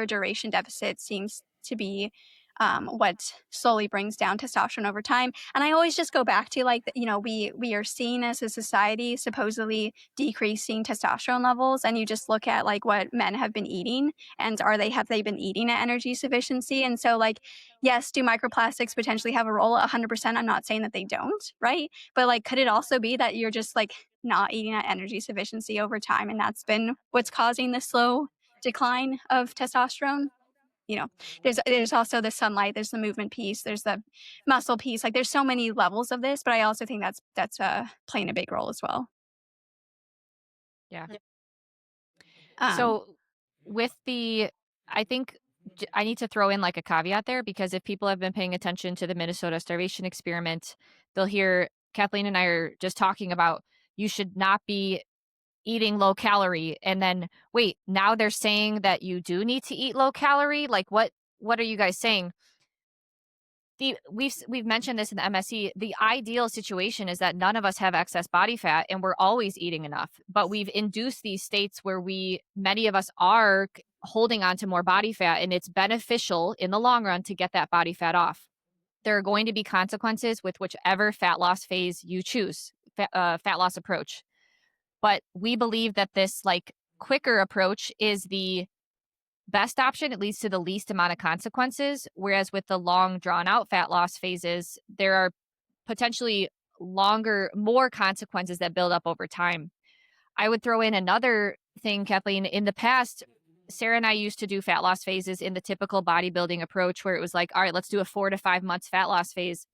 duration deficit seems to be, what slowly brings down testosterone over time. And I always just go back to, like, we are seen as a society supposedly decreasing testosterone levels, and you just look at, like, what men have been eating, and have they been eating at energy sufficiency? And so, like, yes, do microplastics potentially have a role? 100%. I'm not saying that they don't, right? But, like, could it also be that you're just, like, not eating at energy sufficiency over time, and that's been what's causing the slow decline of testosterone? There's also the sunlight, there's the movement piece, there's the muscle piece. Like, there's so many levels of this, but I also think that's playing a big role as well.
Yeah.
Um,
So I think I need to throw in like a caveat there, because if people have been paying attention to the Minnesota starvation experiment, they'll hear Kathleen and I are just talking about you should not be eating low calorie, and then wait, now they're saying that you do need to eat low calorie. Like, what are you guys saying? We've mentioned this in the MSE. The ideal situation is that none of us have excess body fat and we're always eating enough. But we've induced these states where many of us are holding on to more body fat, and it's beneficial in the long run to get that body fat off. There are going to be consequences with whichever fat loss phase you choose, fat loss approach. But we believe that this, like, quicker approach is the best option. It leads to the least amount of consequences. Whereas with the long drawn out fat loss phases, there are potentially more consequences that build up over time. I would throw in another thing, Kathleen. In the past, Sarah and I used to do fat loss phases in the typical bodybuilding approach where it was like, all right, let's do a 4 to 5 months fat loss phase.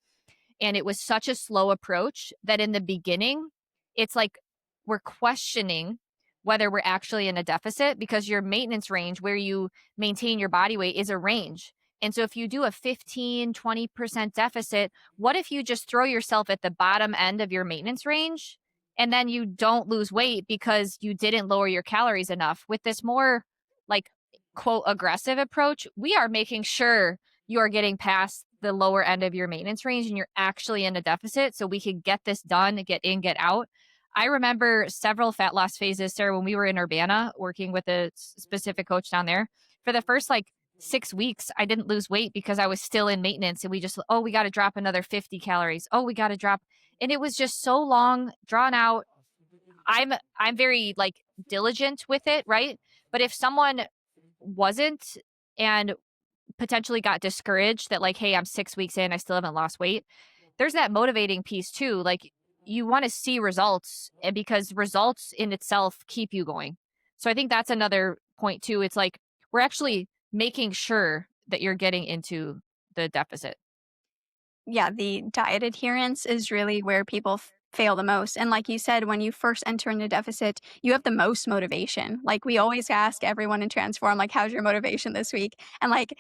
And it was such a slow approach that in the beginning, it's like we're questioning whether we're actually in a deficit, because your maintenance range where you maintain your body weight is a range. And so if you do a 15, 20% deficit, what if you just throw yourself at the bottom end of your maintenance range and then you don't lose weight because you didn't lower your calories enough? With this more like quote aggressive approach, we are making sure you are getting past the lower end of your maintenance range and you're actually in a deficit so we can get this done, get in, get out. I remember several fat loss phases, Sarah, when we were in Urbana working with a specific coach down there. For the first like 6 weeks, I didn't lose weight because I was still in maintenance, and we just, oh, we got to drop another 50 calories. Oh, we got to drop. And it was just so long, drawn out. I'm very like diligent with it, right? But if someone wasn't and potentially got discouraged that like, hey, I'm 6 weeks in, I still haven't lost weight, there's that motivating piece too. Like you want to see results, and because results in itself keep you going. So I think that's another point too. It's like we're actually making sure that you're getting into the deficit.
Yeah, the diet adherence is really where people fail the most. And like you said, when you first enter into deficit, you have the most motivation. Like we always ask everyone in Transform, like, how's your motivation this week? And like,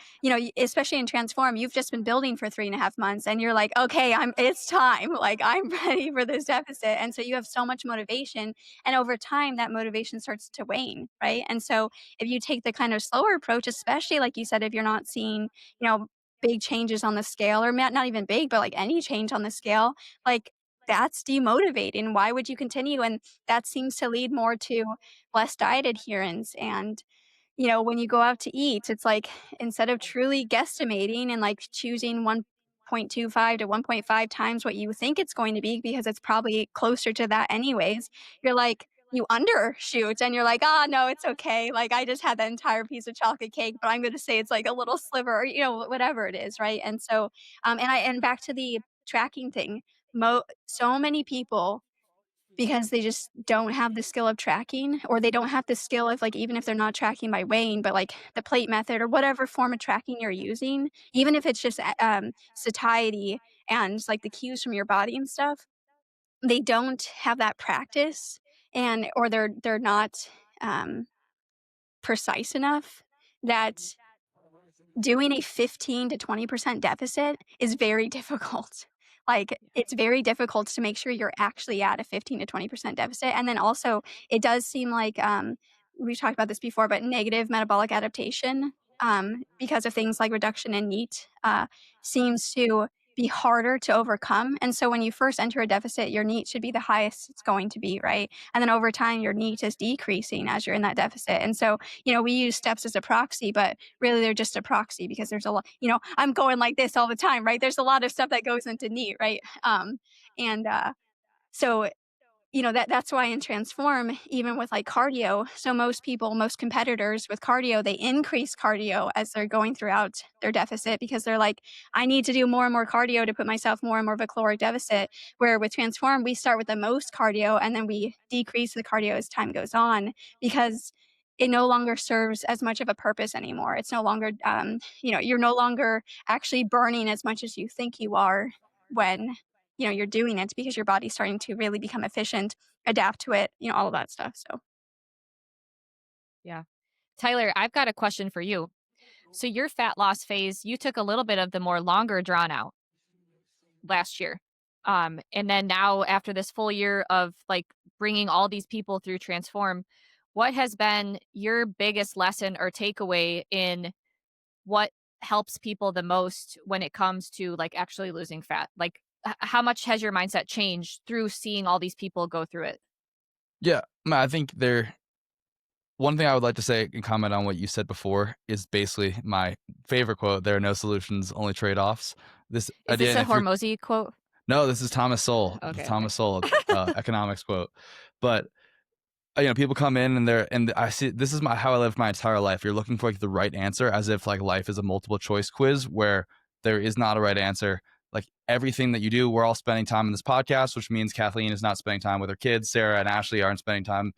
especially in Transform, you've just been building for 3.5 months and you're like, okay, it's time. Like I'm ready for this deficit. And so you have so much motivation. And over time, that motivation starts to wane, right? And so if you take the kind of slower approach, especially like you said, if you're not seeing, you know, big changes on the scale, or not even big, but like any change on the scale, like that's demotivating. Why would you continue? And that seems to lead more to less diet adherence. And, when you go out to eat, it's like instead of truly guesstimating and like choosing 1.25 to 1.5 times what you think it's going to be, because it's probably closer to that anyways, you're like, you undershoot and you're like, oh, no, it's okay. Like, I just had that entire piece of chocolate cake, but I'm going to say it's like a little sliver, or, whatever it is. Right. And so, and back to the tracking thing, so many people, because they just don't have the skill of tracking, or they don't have the skill of like, even if they're not tracking by weighing, but like the plate method or whatever form of tracking you're using, even if it's just satiety and like the cues from your body and stuff, they don't have that practice, and or they're not um, precise enough that doing a 15 to 20% deficit is very difficult. Like, it's very difficult to make sure you're actually at a 15 to 20% deficit. And then also, it does seem like we've talked about this before, but negative metabolic adaptation, because of things like reduction in NEAT, seems to be harder to overcome. And so when you first enter a deficit, your NEAT should be the highest it's going to be, right? And then over time, your NEAT is decreasing as you're in that deficit. And so, we use steps as a proxy, but really they're just a proxy, because there's a lot, I'm going like this all the time, right? There's a lot of stuff that goes into NEAT, right? And so that's why in Transform, even with like cardio, so most competitors with cardio, they increase cardio as they're going throughout their deficit, because they're like, I need to do more and more cardio to put myself more and more of a caloric deficit. Where with Transform, we start with the most cardio and then we decrease the cardio as time goes on, because it no longer serves as much of a purpose anymore. It's no longer, you're no longer actually burning as much as you think you are when you're doing it, because your body's starting to really become efficient, adapt to it, all of that stuff. So
Yeah. Tyler, I've got a question for you. So your fat loss phase, you took a little bit of the more longer drawn out last year. And then now after this full year of like bringing all these people through Transform, what has been your biggest lesson or takeaway in what helps people the most when it comes to like actually losing fat? Like how much has your mindset changed through seeing all these people go through it?
Yeah, I think one thing I would like to say and comment on what you said before is basically my favorite quote: "There are no solutions, only trade-offs."
Is this a Hormozy quote?
No, this is Thomas Sowell.
Okay,
Thomas Sowell, economics quote. But people come in and I see this is how I live my entire life. You're looking for like the right answer, as if like life is a multiple choice quiz where there is not a right answer. like everything that you do, we're all spending time in this podcast, which means Kathleen is not spending time with her kids. Sarah and Ashley aren't spending time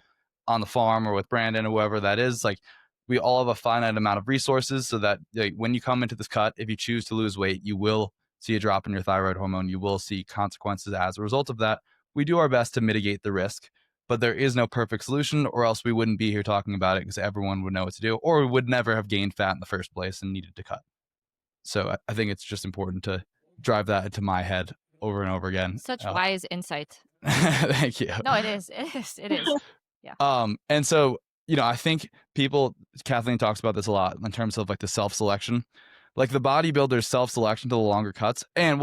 on the farm or with Brandon or whoever that is. Like, we all have a finite amount of resources, so that like, when you come into this cut, if you choose to lose weight, you will see a drop in your thyroid hormone. You will see consequences as a result of that. We do our best to mitigate the risk, but there is no perfect solution, or else we wouldn't be here talking about it, because everyone would know what to do, or we would never have gained fat in the first place and needed to cut. So I think it's just important to drive that into my head over and over again.
Such wise insight.
Thank you.
No, it is. It is.
And so, I think Kathleen talks about this a lot in terms of like the self-selection, like the bodybuilder's self-selection to the longer cuts. And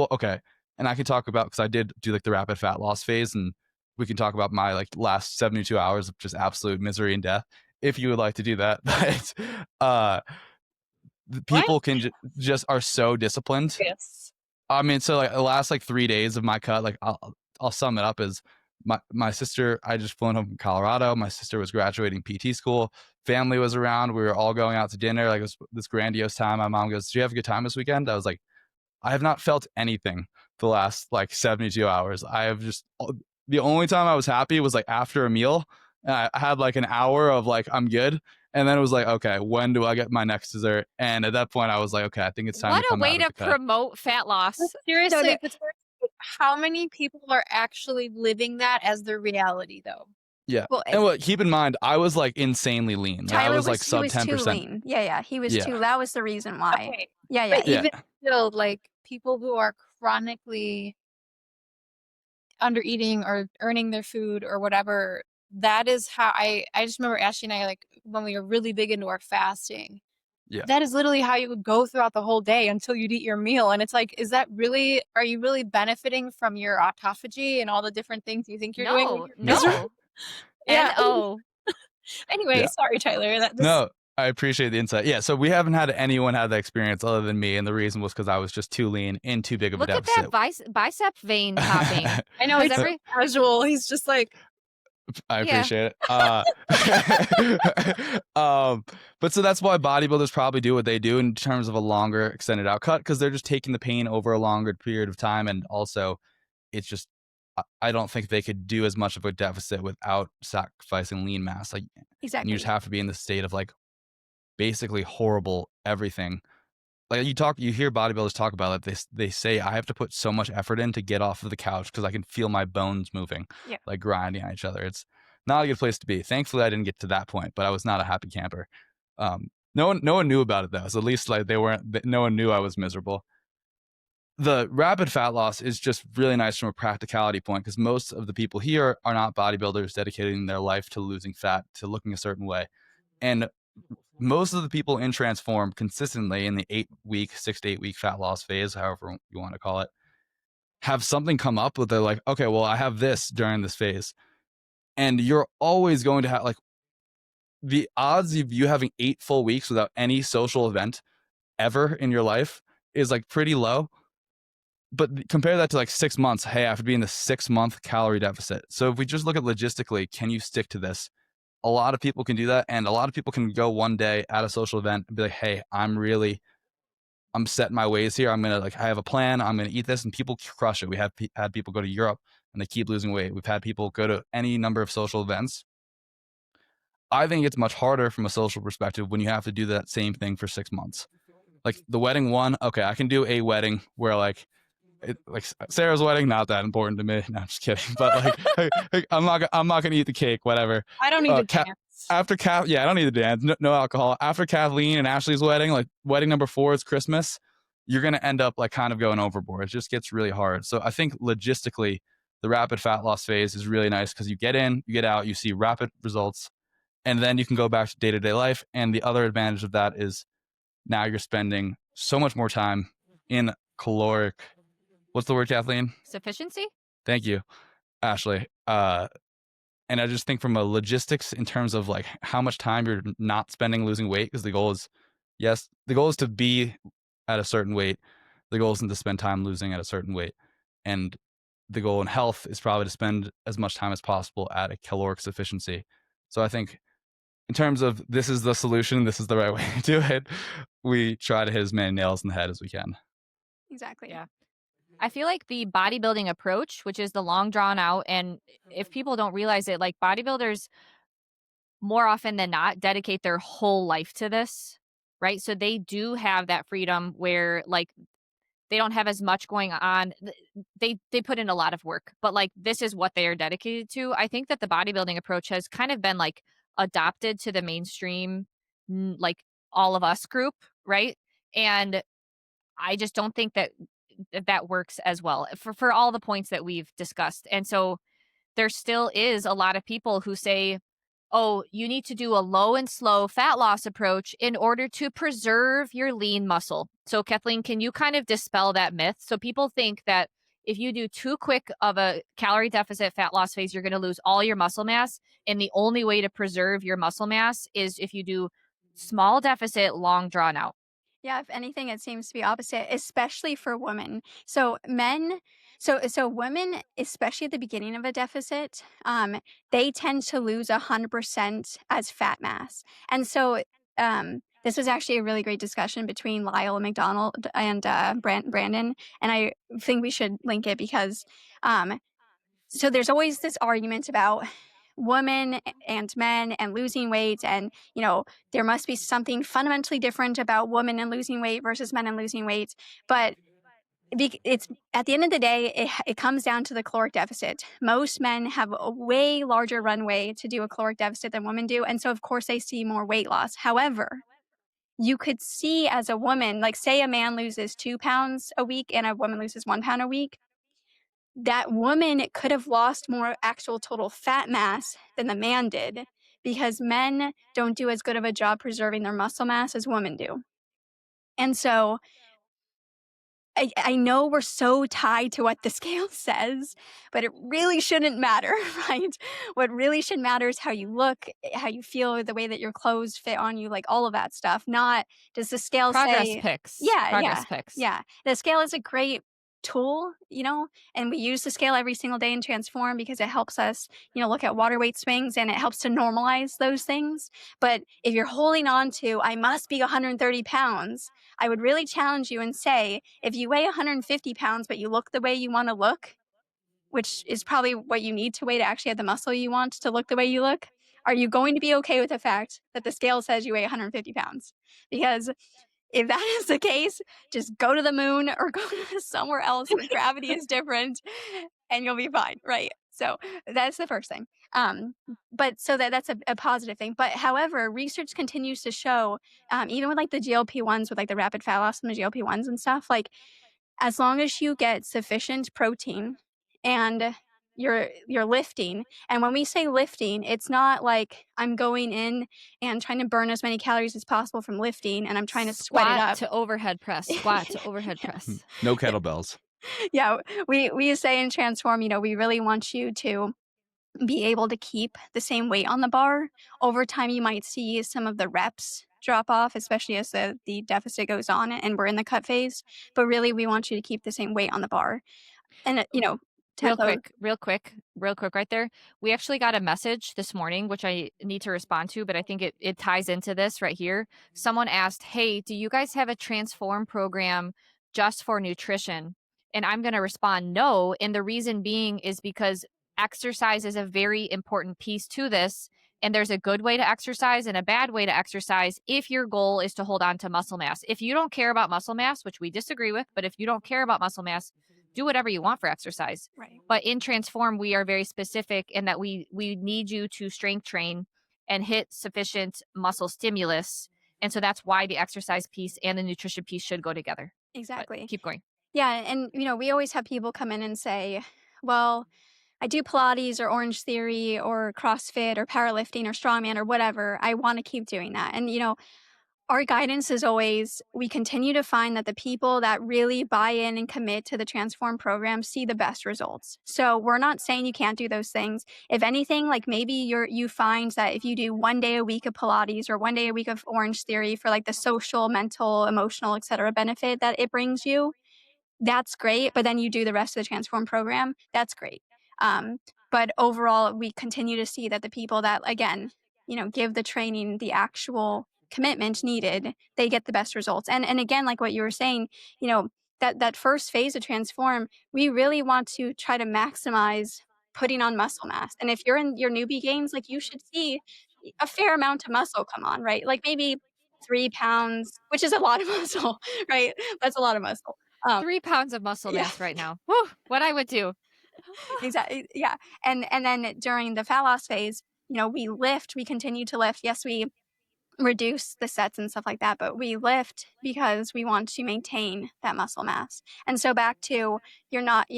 and I can talk about, because I did do like the rapid fat loss phase, and we can talk about my like last 72 hours of just absolute misery and death if you would like to do that. But people can just are so disciplined.
Yes.
I mean, so like the last like 3 days of my cut, like I'll sum it up as my sister, I just flown home from Colorado. My sister was graduating PT school. Family was around. We were all going out to dinner. Like, it was this grandiose time. My mom goes, "Did you have a good time this weekend?" I was like, I have not felt anything the last like 72 hours. I have just, the only time I was happy was like after a meal. And I had like an hour of like, I'm good. And then it was like, okay, when do I get my next dessert? And at that point I was like, okay, I think it's time
What
to come
a way
out of
to
the cut.
promote fat loss.
Seriously, how many people are actually living that as their reality, though?
Yeah.
Well,
And keep in mind, I was like insanely lean. Like, I
Tyler
was like sub
he was
10%.
too lean. Yeah, he was too. That was the reason why.
Okay.
Yeah.
But even still, like people who are chronically under eating or earning their food or whatever, that is how I just remember Ashley and I, like when we were really big into our fasting.
Yeah.
That is literally how you would go throughout the whole day until you'd eat your meal. And it's like, are you really benefiting from your autophagy and all the different things you think you're doing?
No.
Yeah.
No.
Anyway, sorry, Tyler.
No, I appreciate the insight. Yeah, so we haven't had anyone have that experience other than me, and the reason was because I was just too lean in too big of a deficit.
Look at that bicep vein popping.
I know, it's casual. He's just like,
I appreciate it. But so that's why bodybuilders probably do what they do in terms of a longer extended out cut, because they're just taking the pain over a longer period of time. And also, it's just, I don't think they could do as much of a deficit without sacrificing lean mass. Like,
Exactly.
you just have to be in the state of like basically horrible everything. Like you hear bodybuilders talk about it. They say, I have to put so much effort in to get off of the couch because I can feel my bones moving, like grinding on each other. It's not a good place to be. Thankfully, I didn't get to that point, but I was not a happy camper. No one knew about it though. So at least like no one knew I was miserable. The rapid fat loss is just really nice from a practicality point, because most of the people here are not bodybuilders dedicating their life to losing fat, to looking a certain way. And most of the people in Transform consistently in the 6 to 8 week fat loss phase, however you want to call it, have something come up with, they're like, okay, well, I have this during this phase. And you're always going to have like the odds of you having 8 full weeks without any social event ever in your life is like pretty low. But compare that to like 6 months. Hey, I have to be in the 6-month calorie deficit. So if we just look at logistically, can you stick to this? A lot of people can do that. And a lot of people can go one day at a social event and be like, hey, I'm setting my ways here. I have a plan. I'm going to eat this. And people crush it. We have had people go to Europe and they keep losing weight. We've had people go to any number of social events. I think it's much harder from a social perspective when you have to do that same thing for 6 months. Like the wedding one, okay, I can do a wedding where like Sarah's wedding, not that important to me. No, I'm just kidding. But like, I'm not gonna eat the cake. Whatever.
I don't need to dance.
I don't need to dance. No alcohol. After Kathleen and Ashley's wedding, like wedding number 4 is Christmas. You're gonna end up like kind of going overboard. It just gets really hard. So I think logistically, the rapid fat loss phase is really nice because you get in, you get out, you see rapid results, and then you can go back to day-to-day life. And the other advantage of that is now you're spending so much more time in caloric. What's the word, Kathleen?
Sufficiency? Thank
you, Ashley. And I just think from a logistics in terms of like how much time you're not spending losing weight, because the goal is to be at a certain weight. The goal isn't to spend time losing at a certain weight. And the goal in health is probably to spend as much time as possible at a caloric sufficiency. So I think in terms of this is the solution, this is the right way to do it, we try to hit as many nails in the head as we can.
Exactly.
Yeah. I feel like the bodybuilding approach, which is the long drawn out, and if people don't realize it, like bodybuilders more often than not dedicate their whole life to this, right? So they do have that freedom where like they don't have as much going on. They put in a lot of work, but like this is what they are dedicated to. I think that the bodybuilding approach has kind of been like adopted to the mainstream, like all of us group, right? And I just don't think that that works as well for all the points that we've discussed. And so there still is a lot of people who say, oh, you need to do a low and slow fat loss approach in order to preserve your lean muscle. So, Kathleen, can you kind of dispel that myth? So, people think that if you do too quick of a calorie deficit fat loss phase, you're going to lose all your muscle mass. And the only way to preserve your muscle mass is if you do small deficit, long drawn out.
Yeah, if anything, it seems to be opposite, especially for women. So women, especially at the beginning of a deficit, they tend to lose 100% as fat mass. And so this was actually a really great discussion between Lyle McDonald and Brandon, and I think we should link it because so there's always this argument about women and men and losing weight, and there must be something fundamentally different about women and losing weight versus men and losing weight. But it's at the end of the day, it comes down to the caloric deficit. Most men have a way larger runway to do a caloric deficit than women do, and so of course they see more weight loss. However, you could see as a woman, like say a man loses 2 pounds a week and a woman loses 1 pound a week, that woman could have lost more actual total fat mass than the man did, because men don't do as good of a job preserving their muscle mass as women do. And so I know we're so tied to what the scale says, but it really shouldn't matter, right? What really should matter is how you look, how you feel, the way that your clothes fit on you, like all of that stuff. Not does the scale
Progress
say,
pics.
yeah,
Progress pics.
yeah. The scale is a great tool, and we use the scale every single day in Transform because it helps us, look at water weight swings and it helps to normalize those things. But if you're holding on to, I must be 130 pounds, I would really challenge you and say, if you weigh 150 pounds, but you look the way you want to look, which is probably what you need to weigh to actually have the muscle you want to look the way you look, are you going to be okay with the fact that the scale says you weigh 150 pounds? Because if that is the case, just go to the moon or go somewhere else where gravity is different and you'll be fine, right? So that's the first thing. But so that's a positive thing. But however, research continues to show, even with like the GLP-1s, with like the rapid fat loss and the GLP-1s and stuff, like as long as you get sufficient protein and you're lifting. And when we say lifting, it's not like I'm going in and trying to burn as many calories as possible from lifting and I'm trying to sweat it
Squat
up.
to overhead press. Squat to overhead press.
No kettlebells.
Yeah, we say in Transform, we really want you to be able to keep the same weight on the bar. Over time, you might see some of the reps drop off, especially as the deficit goes on and we're in the cut phase. But really, we want you to keep the same weight on the bar. And, tempo.
Real quick right there. We actually got a message this morning, which I need to respond to, but I think it ties into this right here. Someone asked, hey, do you guys have a Transform program just for nutrition? And I'm going to respond no. And the reason being is because exercise is a very important piece to this. And there's a good way to exercise and a bad way to exercise if your goal is to hold on to muscle mass. If you don't care about muscle mass, which we disagree with, but if you don't care about muscle mass, do whatever you want for exercise.
Right.
But in Transform, we are very specific in that we need you to strength train and hit sufficient muscle stimulus. And so that's why the exercise piece and the nutrition piece should go together.
Exactly.
But keep going.
Yeah. And, we always have people come in and say, well, I do Pilates or Orange Theory or CrossFit or powerlifting or strongman or whatever. I want to keep doing that. And, our guidance is always, we continue to find that the people that really buy in and commit to the Transform program see the best results. So we're not saying you can't do those things. If anything, like maybe you find that if you do 1 day a week of Pilates or 1 day a week of Orange Theory for like the social, mental, emotional, etc. benefit that it brings you, that's great. But then you do the rest of the Transform program, that's great. But overall, we continue to see that the people that, again, give the training the actual commitment needed, they get the best results. And again, like what you were saying, that first phase of transform, we really want to try to maximize putting on muscle mass. And if you're in your newbie gains, like you should see a fair amount of muscle come on, right? Like maybe 3 pounds, which is a lot of muscle, right? That's a lot of muscle.
3 pounds of muscle
Yeah.
mass right now. Whew, what I would do.
Exactly. Yeah. And then during the fat loss phase, we continue to lift. Yes, we reduce the sets and stuff like that, but we lift because we want to maintain that muscle mass. And so back to, you're not,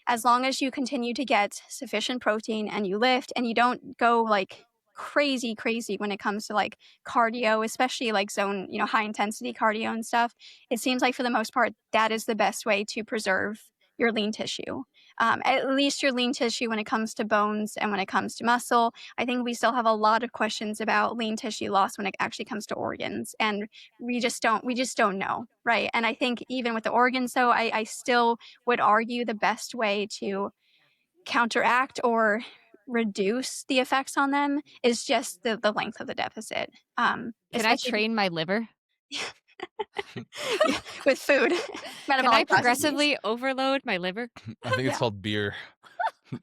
as long as you continue to get sufficient protein and you lift and you don't go like crazy when it comes to like cardio, especially like zone, high intensity cardio and stuff, it seems like for the most part that is the best way to preserve your lean tissue. At least your lean tissue when it comes to bones and when it comes to muscle. I think we still have a lot of questions about lean tissue loss when it actually comes to organs, and we just don't know, right? And I think even with the organs, though, I still would argue the best way to counteract or reduce the effects on them is just the length of the deficit.
Can I
Especially
train my liver?
with food,
Can I
metabolic processes.
progressively overload my liver?
I think it's
Yeah.
called beer.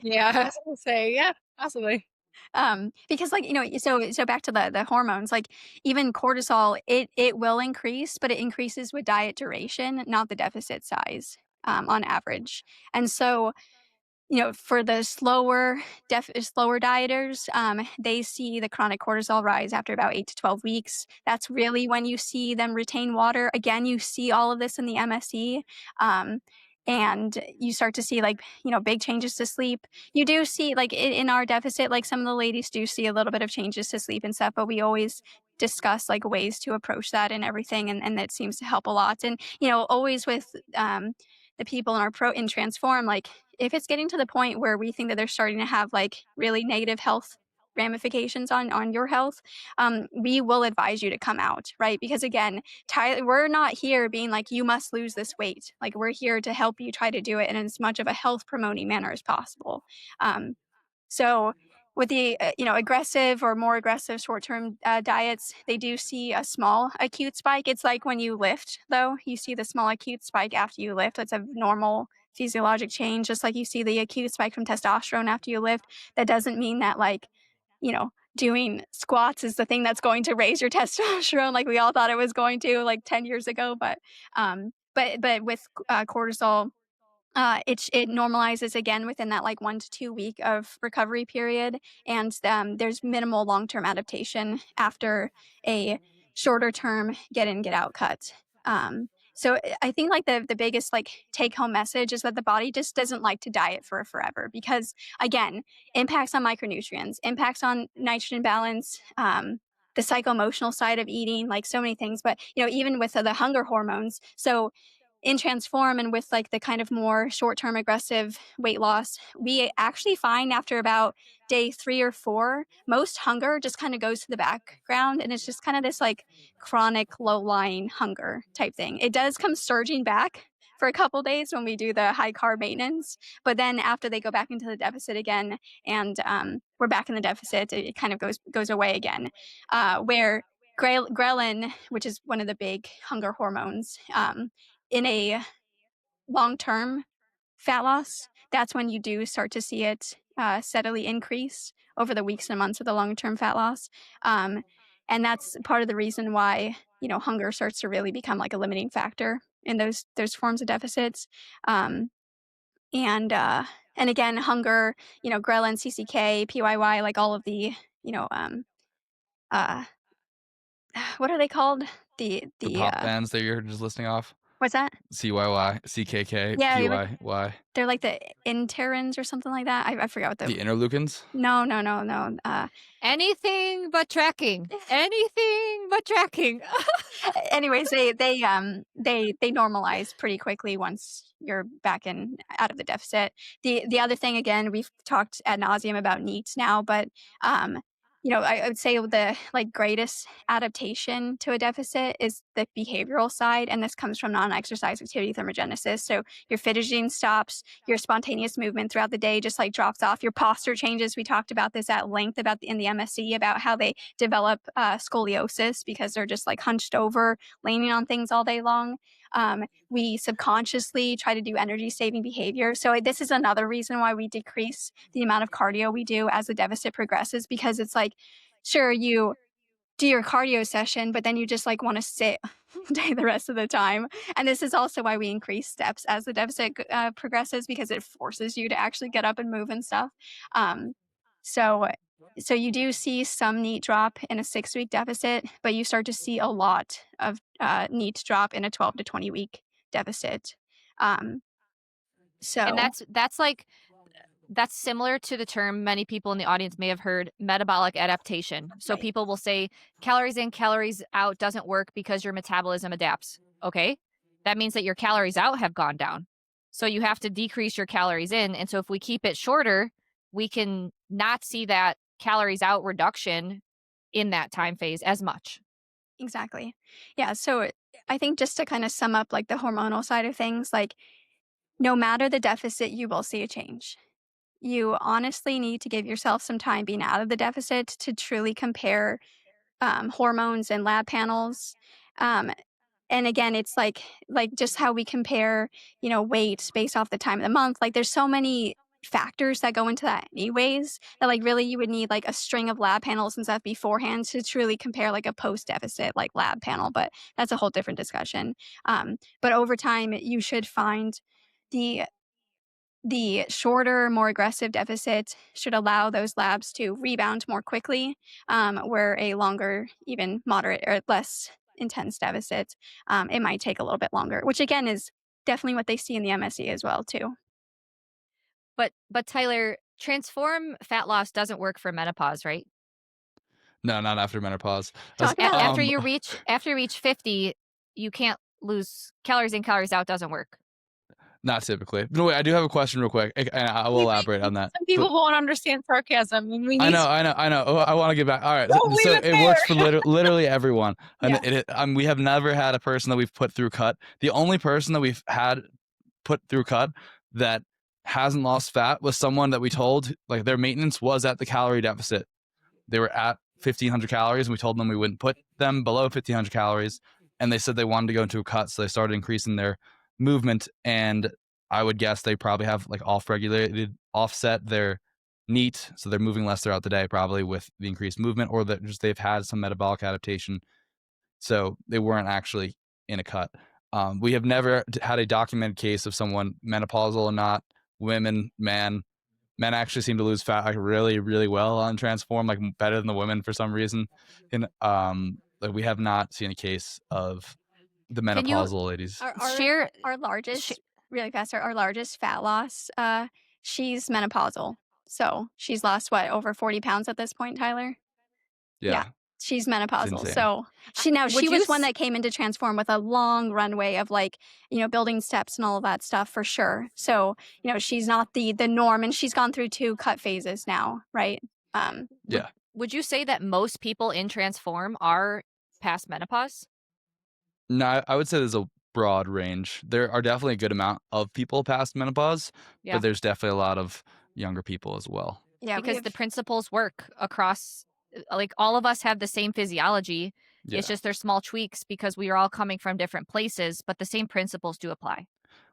Yeah, I was gonna say, yeah, possibly.
Because like, so back to the hormones, like even cortisol, it will increase, but it increases with diet duration, not the deficit size, on average. And so, for the slower dieters, they see the chronic cortisol rise after about 8 to 12 weeks. That's really when you see them retain water. Again, you see all of this in the MSE. And you start to see like, big changes to sleep. You do see like in our deficit, like some of the ladies do see a little bit of changes to sleep and stuff, but we always discuss like ways to approach that and everything. And that seems to help a lot. And, always with, the people in Transform, like if it's getting to the point where we think that they're starting to have like really negative health ramifications on your health, we will advise you to come out, right? Because again, Tyler, we're not here being like, you must lose this weight. Like we're here to help you try to do it in as much of a health promoting manner as possible. So with the aggressive or more aggressive short-term diets, they do see a small acute spike. It's like when you lift, though, you see the small acute spike after you lift. It's a normal physiologic change, just like you see the acute spike from testosterone after you lift. That doesn't mean that like, doing squats is the thing that's going to raise your testosterone like we all thought it was going to like 10 years ago. But with cortisol, it normalizes again within that like 1 to 2 week of recovery period, and there's minimal long-term adaptation after a shorter term get in get out cut. So I think like the biggest like take home message is that the body just doesn't like to diet for forever because again, impacts on micronutrients, impacts on nitrogen balance, the psycho-emotional side of eating, like so many things. But even with the hunger hormones, so in Transform and with like the kind of more short-term aggressive weight loss, we actually find after about day 3 or 4, most hunger just kind of goes to the background, and it's just kind of this like chronic low-lying hunger type thing. It does come surging back for a couple days when we do the high carb maintenance, but then after they go back into the deficit again, and we're back in the deficit, it kind of goes away again. Where ghrelin, which is one of the big hunger hormones, in a long-term fat loss, that's when you do start to see it steadily increase over the weeks and months of the long-term fat loss. And that's part of the reason why, hunger starts to really become like a limiting factor in those forms of deficits. And again, hunger, ghrelin, CCK, PYY, like all of the, what are they called?
The pop bands that you're just listing off.
What's that?
CYY, CKK,
Yeah,
PYY.
they're like the interins or something like that. I forgot what
The interleukins?
No.
Anything but tracking. Anything but tracking.
Anyways, they normalize pretty quickly once you're back out of the deficit. The other thing, again, we've talked ad nauseum about NEATs now, but I would say the like greatest adaptation to a deficit is the behavioral side, and this comes from non-exercise activity thermogenesis. So your fidgeting stops, your spontaneous movement throughout the day just like drops off, your posture changes. We talked about this at length in the MSC about how they develop scoliosis because they're just like hunched over, leaning on things all day long. We subconsciously try to do energy saving behavior. So this is another reason why we decrease the amount of cardio we do as the deficit progresses, because it's like, sure, you do your cardio session, but then you just like want to sit all day the rest of the time. And this is also why we increase steps as the deficit progresses, because it forces you to actually get up and move and stuff. Um, so so you do see some NEAT drop in a 6-week deficit, but you start to see a lot of NEAT drop in a 12 to 20 week deficit. Um, so
And that's similar to the term many people in the audience may have heard, metabolic adaptation. So
Right.
people will say calories in, calories out doesn't work because your metabolism adapts. Okay. That means that your calories out have gone down. So you have to decrease your calories in. And so if we keep it shorter, we can not see that calories out reduction in that time phase as much.
Exactly. Yeah. So I think just to kind of sum up like the hormonal side of things, like no matter the deficit, you will see a change. You honestly need to give yourself some time being out of the deficit to truly compare hormones and lab panels. Um, and again, it's like just how we compare, weight based off the time of the month. Like there's so many factors that go into that anyways, that like really you would need like a string of lab panels and stuff beforehand to truly compare like a post deficit like lab panel, but that's a whole different discussion. But over time you should find the shorter, more aggressive deficit should allow those labs to rebound more quickly, where a longer, even moderate or less intense deficit, it might take a little bit longer, which again is definitely what they see in the MSE as well too.
But Tyler, transform fat loss doesn't work for menopause, right?
No, not after menopause.
Talk about that.
After you reach 50, you can't lose calories in, calories out doesn't work.
Not typically. No, wait, I do have a question real quick, and I will elaborate on that.
Some people won't understand sarcasm. And we need
I know. Oh, I want to get back. All right,
Don't
so
leave it
it works for
there.
literally everyone. And
Yeah.
we have never had a person that we've put through cut. The only person that we've had put through cut that hasn't lost fat was someone that we told like their maintenance was at the calorie deficit. They were at 1,500 calories, and we told them we wouldn't put them below 1,500 calories. And they said they wanted to go into a cut, so they started increasing their movement. And I would guess they probably have like offset their NEAT, so they're moving less throughout the day, probably with the increased movement, or that just they've had some metabolic adaptation, so they weren't actually in a cut. We have never had a documented case of someone menopausal or not. Men actually seem to lose fat like really, really well on Transform, like better than the women for some reason. And like we have not seen a case of the
Can you
menopausal ladies.
share
Our largest, really fast, our largest fat loss, she's menopausal. So she's lost what, over 40 pounds at this point, Tyler?
Yeah.
She's menopausal.
insane.
So she
Would
was
you
one
s-
that came into Transform with a long runway of like, building steps and all of that stuff for sure. So, she's not the norm, and she's gone through 2 cut phases now, right?
Yeah.
would you say that most people in Transform are past menopause?
No, I would say there's a broad range. There are definitely a good amount of people past menopause,
Yeah.
but there's definitely a lot of younger people as well.
Yeah,
Because the principles work across, like all of us have the same physiology.
Yeah.
It's just there's small tweaks because we are all coming from different places, but the same principles do apply.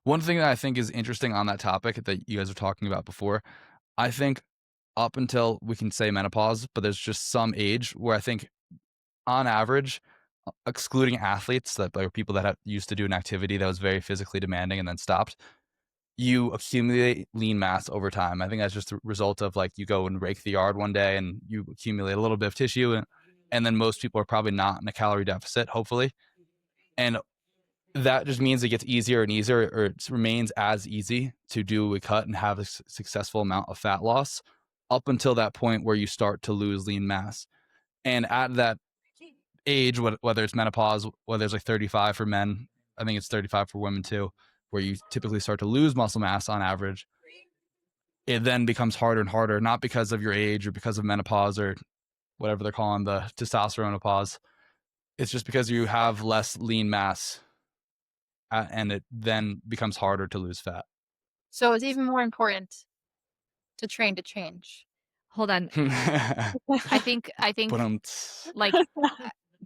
One thing that I think is interesting on that topic that you guys were talking about before, I think up until we can say menopause, but there's just some age where I think on average, excluding athletes, that are people that used to do an activity that was very physically demanding and then stopped, you accumulate lean mass over time. I think that's just a result of like you go and rake the yard one day and you accumulate a little bit of tissue, and then most people are probably not in a calorie deficit, hopefully. And that just means it gets easier and easier, or it remains as easy to do a cut and have a successful amount of fat loss up until that point where you start to lose lean mass. And at that age, whether it's menopause, whether it's like 35 for men, I think it's 35 for women too, where you typically start to lose muscle mass on average, it then becomes harder and harder, not because of your age or because of menopause or whatever they're calling the testosterone pause. It's just because you have less lean mass, and it then becomes harder to lose fat.
So it's even more important to train to change.
Hold on. I think
But
like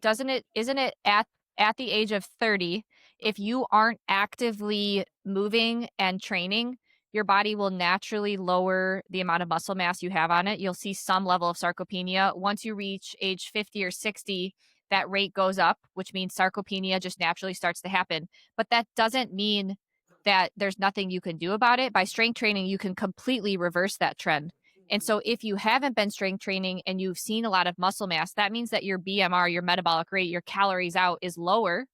isn't it at the age of 30 if you aren't actively moving and training, your body will naturally lower the amount of muscle mass you have on it. You'll see some level of sarcopenia. Once you reach age 50 or 60, that rate goes up, which means sarcopenia just naturally starts to happen. But that doesn't mean that there's nothing you can do about it. By strength training, you can completely reverse that trend. And so if you haven't been strength training and you've seen a lot of muscle mass, that means that your BMR, your metabolic rate, your calories out is lower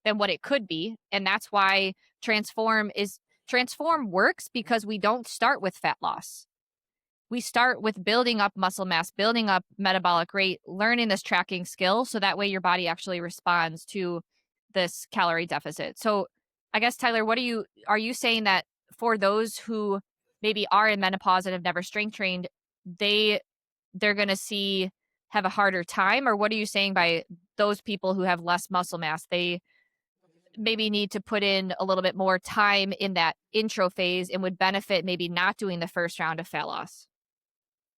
than what it could be. And that's why Transform works, because we don't start with fat loss. We start with building up muscle mass, building up metabolic rate, learning this tracking skill. So that way your body actually responds to this calorie deficit. So I guess, Tyler, are you saying that for those who maybe are in menopause and have never strength trained, they're going to have a harder time? Or what are you saying by those people who have less muscle mass? They maybe need to put in a little bit more time in that intro phase and would benefit maybe not doing the first round of fat loss.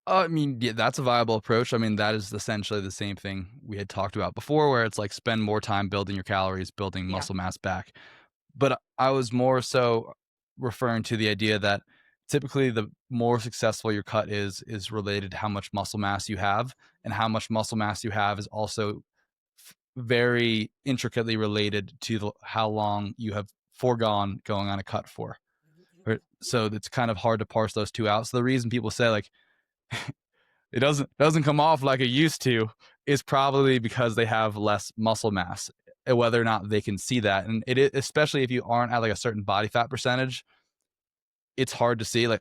I mean, yeah, that's a viable approach. I mean, that is essentially the same thing we had talked about before, where it's like spend more time building your calories, building muscle mass back. But I was more so referring to the idea that typically the more successful your cut is related to how much muscle mass you have, and how much muscle mass you have is also very intricately related to how long you have foregone going on a cut for. Right? So it's kind of hard to parse those two out. So the reason people say like it doesn't come off like it used to is probably because they have less muscle mass, whether or not they can see that. And it is, especially if you aren't at like a certain body fat percentage, it's hard to see. Like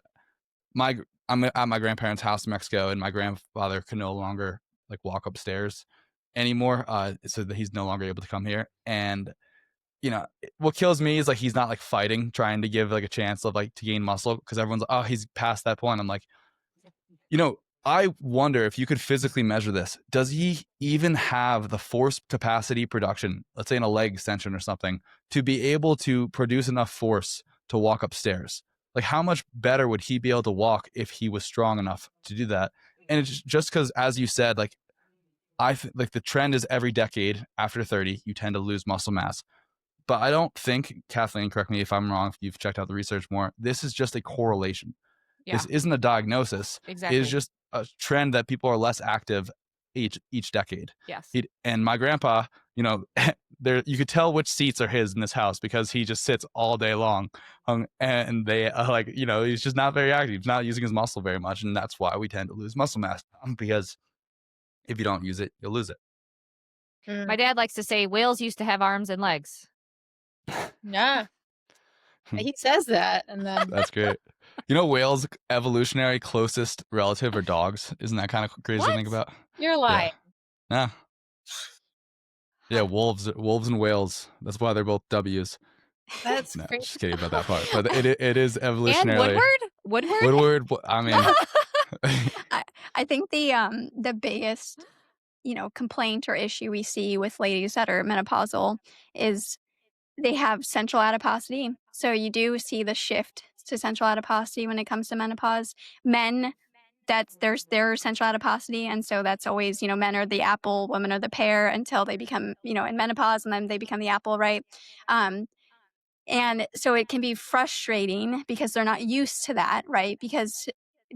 I'm at my grandparents' house in Mexico, and my grandfather can no longer like walk upstairs anymore, so that he's no longer able to come here. And you know, what kills me is like he's not like fighting, trying to give like a chance of like to gain muscle, because everyone's like, oh, he's past that point. I'm like, I wonder if you could physically measure this. Does he even have the force capacity production, let's say in a leg extension or something, to be able to produce enough force to walk upstairs? Like, how much better would he be able to walk if he was strong enough to do that? And it's just because, as you said, like, like the trend is every decade after 30, you tend to lose muscle mass. But I don't think, Kathleen, correct me if I'm wrong, if you've checked out the research more, this is just a correlation.
Yeah,
This isn't a diagnosis.
exactly.
It is just a trend that people are less active each decade.
Yes.
And my grandpa, there you could tell which seats are his in this house because he just sits all day long, and they he's just not very active. He's not using his muscle very much, and that's why we tend to lose muscle mass, because if you don't use it, you'll lose it.
My dad likes to say whales used to have arms and legs.
Yeah. He says that, and then
That's great. Whales' evolutionary closest relative are dogs. Isn't that kind of crazy to think about?
You're lying.
Yeah. Yeah, wolves and whales. That's why they're both W's.
That's
No,
crazy.
just kidding about that part. But it is evolutionarily.
And Woodward?
Woodward. I mean,
I think the biggest complaint or issue we see with ladies that are menopausal is they have central adiposity. So you do see the shift to central adiposity when it comes to menopause. Men, that's their central adiposity, and so that's always men are the apple, women are the pear until they become in menopause, and then they become the apple, right? And so it can be frustrating because they're not used to that, right? Because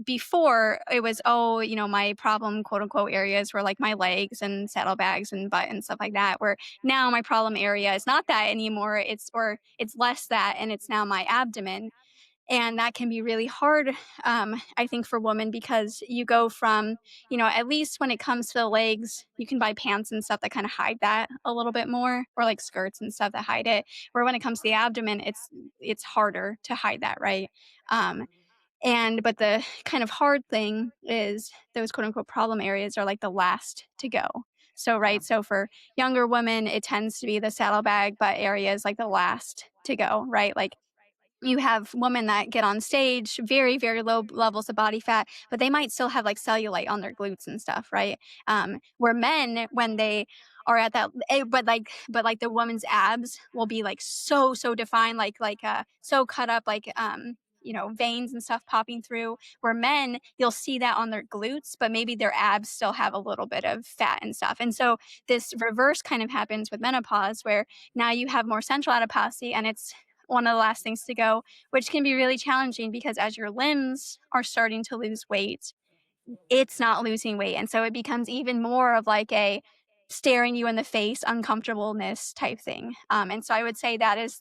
before it was, my problem, quote unquote, areas were like my legs and saddlebags and butt and stuff like that. Where now my problem area is not that anymore. It's less that, and it's now my abdomen. And that can be really hard, I think, for women, because you go from, at least when it comes to the legs, you can buy pants and stuff that kind of hide that a little bit more, or like skirts and stuff that hide it. Where when it comes to the abdomen, it's harder to hide that, right? But the kind of hard thing is those quote unquote problem areas are like the last to go. So, right. So for younger women, it tends to be the saddlebag butt area is like the last to go, right? Like, you have women that get on stage, very, very low levels of body fat, but they might still have like cellulite on their glutes and stuff, right? Where men, when they are at that, but like the woman's abs will be like so defined, like so cut up, like veins and stuff popping through, where men, you'll see that on their glutes, but maybe their abs still have a little bit of fat and stuff. And so this reverse kind of happens with menopause, where now you have more central adiposity, and it's one of the last things to go, which can be really challenging because as your limbs are starting to lose weight, it's not losing weight. And so it becomes even more of like a staring you in the face uncomfortableness type thing. And so I would say that is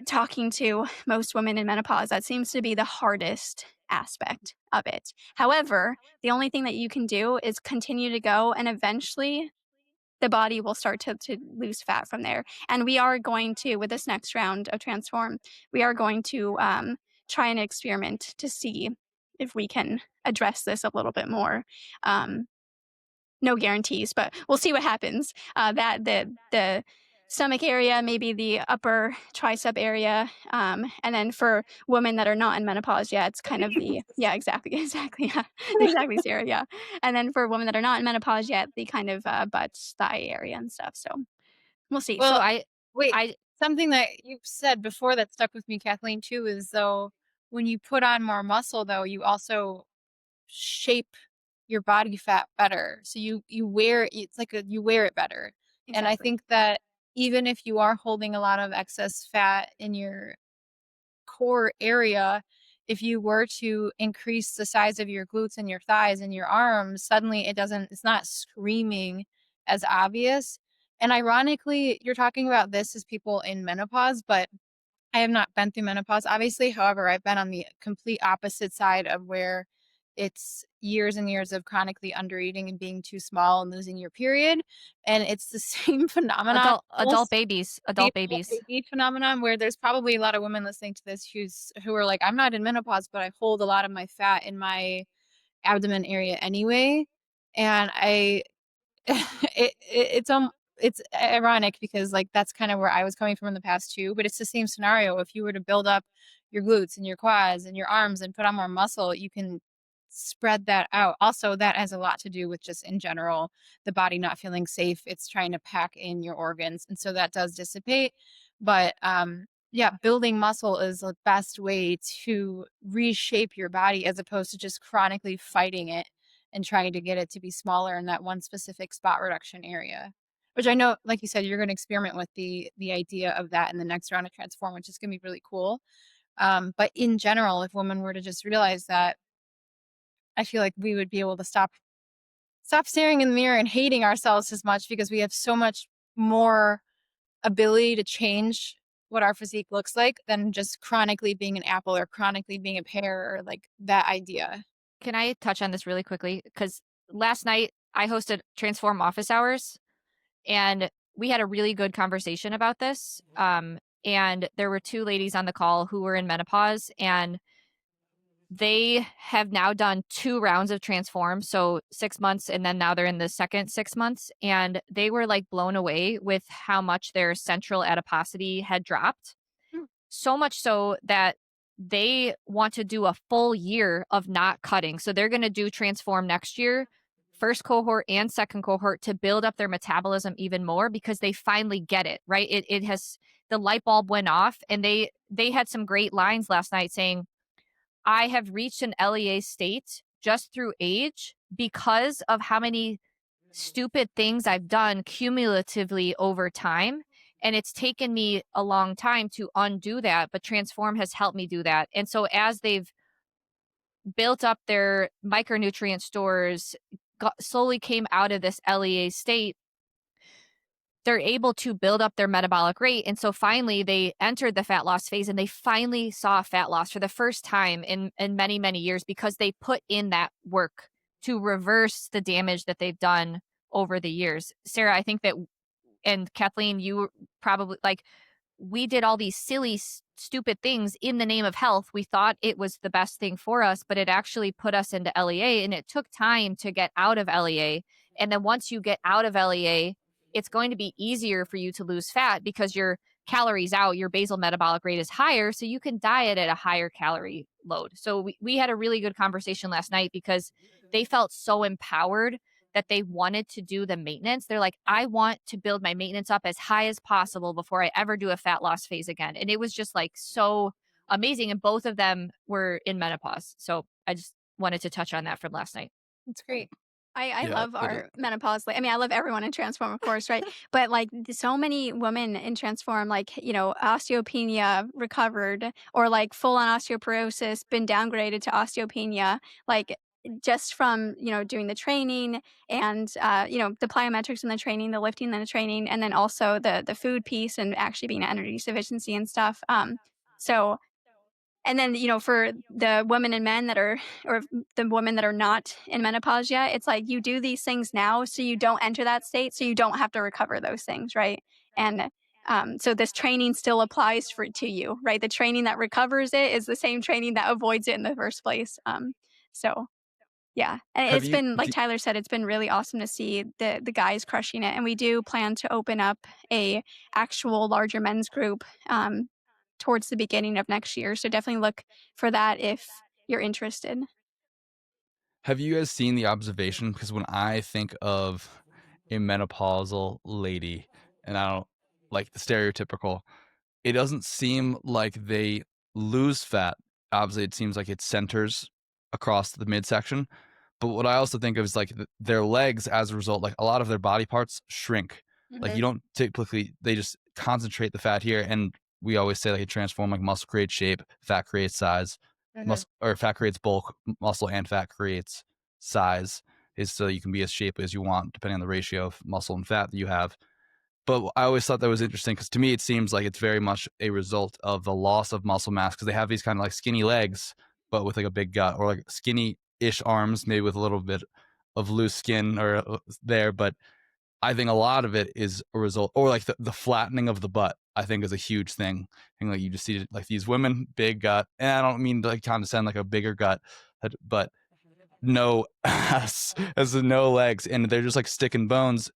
talking to most women in menopause, that seems to be the hardest aspect of it. However, the only thing that you can do is continue to go, and eventually the body will start to lose fat from there. And we are going to, with this next round of Transform, we are going to try an experiment to see if we can address this a little bit more. No guarantees, but we'll see what happens. That the stomach area, maybe the upper tricep area, and then for women that are not in menopause yet, it's kind of the exactly, yeah, exactly, Sarah, yeah. And then for women that are not in menopause yet, the kind of butt, thigh area and stuff. So we'll see.
Well,
So
wait,
I
something that you said before that stuck with me, Kathleen, too, is though when you put on more muscle, though, you also shape your body fat better. So you wear it's like you wear it better. And I
Exactly.
think that even if you are holding a lot of excess fat in your core area, if you were to increase the size of your glutes and your thighs and your arms, suddenly it's not screaming as obvious. And ironically, you're talking about this as people in menopause, but I have not been through menopause, obviously. However, I've been on the complete opposite side of where it's years and years of chronically undereating and being too small and losing your period. And it's the same phenomenon,
adult
almost
babies,
the
adult babies.
adult baby phenomenon, where there's probably a lot of women listening to this who are like, I'm not in menopause, but I hold a lot of my fat in my abdomen area anyway. And it's ironic because like that's kind of where I was coming from in the past too, but it's the same scenario. If you were to build up your glutes and your quads and your arms and put on more muscle, you can spread that out. Also, that has a lot to do with just in general the body not feeling safe. It's trying to pack in your organs, and so that does dissipate. But yeah, building muscle is the best way to reshape your body as opposed to just chronically fighting it and trying to get it to be smaller in that one specific spot reduction area. Which I know, like you said, you're going to experiment with the idea of that in the next round of Transform, which is going to be really cool. But in general, if women were to just realize that, I feel like we would be able to stop staring in the mirror and hating ourselves as much because we have so much more ability to change what our physique looks like than just chronically being an apple or chronically being a pear or like that idea.
Can I touch on this really quickly? Because last night I hosted Transform Office Hours, and we had a really good conversation about this. And there were two ladies on the call who were in menopause, and they have now done 2 rounds of Transform, so 6 months, and then now they're in the second 6 months, and they were like blown away with how much their central adiposity had dropped. So much so that they want to do a full year of not cutting. So they're going to do Transform next year, first cohort and second cohort, to build up their metabolism even more because they finally get it, right? It has, the light bulb went off, and they had some great lines last night saying, I have reached an LEA state just through age because of how many stupid things I've done cumulatively over time. And it's taken me a long time to undo that, but Transform has helped me do that. And so as they've built up their micronutrient stores, slowly came out of this LEA state, they're able to build up their metabolic rate. And so finally they entered the fat loss phase, and they finally saw fat loss for the first time in many, many years because they put in that work to reverse the damage that they've done over the years. Sarah, I think that, and Kathleen, you probably, like, we did all these silly, stupid things in the name of health. We thought it was the best thing for us, but it actually put us into LEA, and it took time to get out of LEA. And then once you get out of LEA, it's going to be easier for you to lose fat because your calories out, your basal metabolic rate is higher, so you can diet at a higher calorie load. So we had a really good conversation last night because they felt so empowered that they wanted to do the maintenance. They're like, I want to build my maintenance up as high as possible before I ever do a fat loss phase again. And it was just like so amazing. And both of them were in menopause. So I just wanted to touch on that from last night.
It's great.
I
Yeah,
love our menopause. I mean, I love everyone in Transform, of course, right? But like so many women in Transform, like, osteopenia recovered, or like full on osteoporosis, been downgraded to osteopenia, like just from, doing the training and, the plyometrics and the training, the lifting and the training, and then also the food piece and actually being energy sufficiency and stuff. So and then, for the women and men that are, or the women that are not in menopause yet, it's like you do these things now so you don't enter that state, so you don't have to recover those things, right? And so this training still applies to you, right? The training that recovers it is the same training that avoids it in the first place. So yeah, and
Have
it's
you?
been, like Tyler said, it's been really awesome to see the guys crushing it, and we do plan to open up a actual larger men's group towards the beginning of next year. So definitely look for that if you're interested.
Have you guys seen the observation? Because when I think of a menopausal lady, and I don't like the stereotypical, it doesn't seem like they lose fat. Obviously, it seems like it centers across the midsection. But what I also think of is like their legs, as a result, like a lot of their body parts shrink. Like you don't typically, they just concentrate the fat here. And we always say like it transform, like muscle creates shape, fat creates size, muscle or fat creates bulk, muscle and fat creates size. Is so you can be as shapely as you want depending on the ratio of muscle and fat that you have. But I always thought that was interesting because to me it seems like it's very much a result of the loss of muscle mass, because they have these kind of like skinny legs but with like a big gut, or like skinny-ish arms maybe with a little bit of loose skin or there. But I think a lot of it is a result, or like the flattening of the butt, I think is a huge thing. And like you just see like these women, big gut, and I don't mean to like condescend, like a bigger gut, but no ass, as in no legs, and they're just like stick and bones.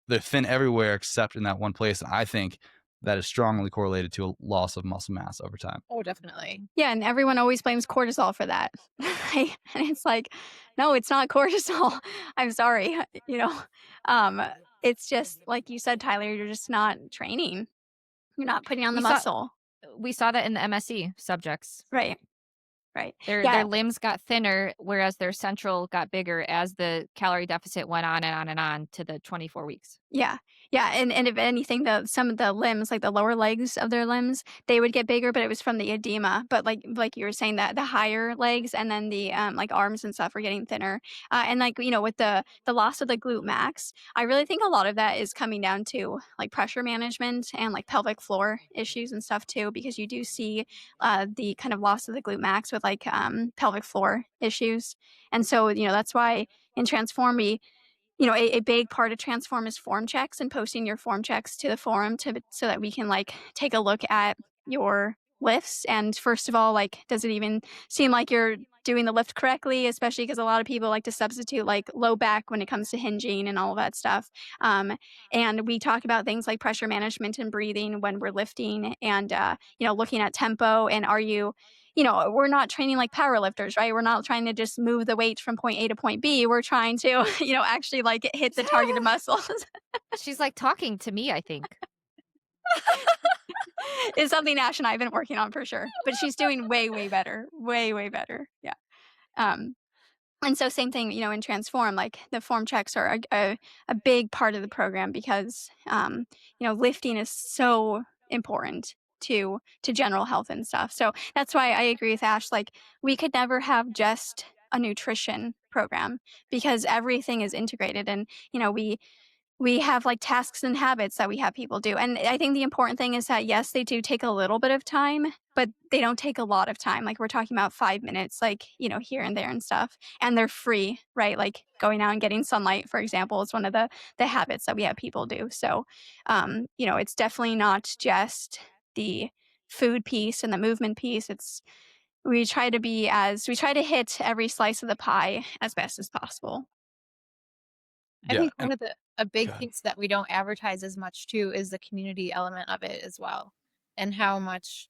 They're thin everywhere except in that one place. And I think that is strongly correlated to a loss of muscle mass over time.
Oh, definitely.
Yeah, and everyone always blames cortisol for that. And it's like, no, it's not cortisol. I'm sorry. It's just like you said, Tyler, you're just not training. You're not putting on the muscle.
We saw that in the MSE subjects.
Right. Right.
Their limbs got thinner, whereas their central got bigger as the calorie deficit went on and on and on to the 24 weeks.
Yeah. Yeah. And if anything, some of the limbs, like the lower legs of their limbs, they would get bigger, but it was from the edema. But like you were saying, that the higher legs and then the like arms and stuff were getting thinner. And like, with the loss of the glute max, I really think a lot of that is coming down to like pressure management and like pelvic floor issues and stuff too, because you do see the kind of loss of the glute max with like pelvic floor issues. And so, that's why in Transform, a big part of Transform is form checks and posting your form checks to the forum so that we can like take a look at your lifts. And first of all, like, does it even seem like you're doing the lift correctly? Especially because a lot of people like to substitute like low back when it comes to hinging and all of that stuff. And we talk about things like pressure management and breathing when we're lifting, and looking at tempo, and are you we're not training like power lifters, right? We're not trying to just move the weight from point A to point B. We're trying to, actually like hit the targeted muscles.
She's like talking to me, I think.
It's something Ash and I have been working on for sure, but she's doing way, way better. Way, way better. Yeah. And so same thing, in Transform, like the form checks are a big part of the program because, lifting is so important to general health and stuff. So that's why I agree with Ash. Like, we could never have just a nutrition program because everything is integrated, and, we have like tasks and habits that we have people do. And I think the important thing is that, yes, they do take a little bit of time, but they don't take a lot of time. Like, we're talking about 5 minutes, like, here and there and stuff. And they're free, right? Like going out and getting sunlight, for example, is one of the habits that we have people do. So, it's definitely not just the food piece and the movement piece. We try to hit every slice of the pie as best as possible.
I
Yeah,
think
and
one of a big
ahead.
piece that we don't advertise as much too is the community element of it as well, and how much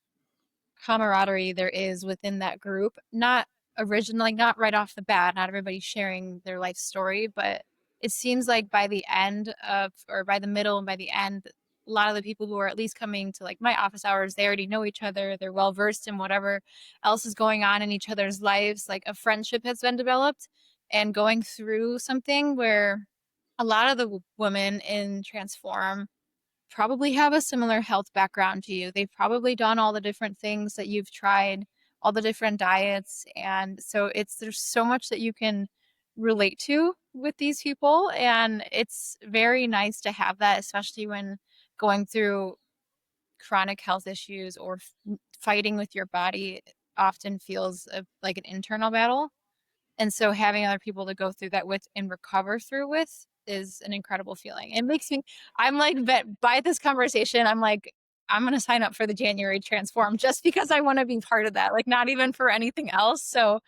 camaraderie there is within that group. Not originally, not right off the bat, not everybody sharing their life story, but it seems like by the end of, or by the middle and by the end, a lot of the people who are at least coming to like my office hours, they already know each other. They're well versed in whatever else is going on in each other's lives. Like a friendship has been developed, and going through something where a lot of the women in Transform probably have a similar health background to you. They've probably done all the different things that you've tried, all the different diets. And so there's so much that you can relate to with these people. And it's very nice to have that, especially when going through chronic health issues or fighting with your body often feels like an internal battle. And so having other people to go through that with and recover through with is an incredible feeling. It makes me, I'm like, by this conversation, I'm like, I'm going to sign up for the January Transform just because I want to be part of that, like not even for anything else. So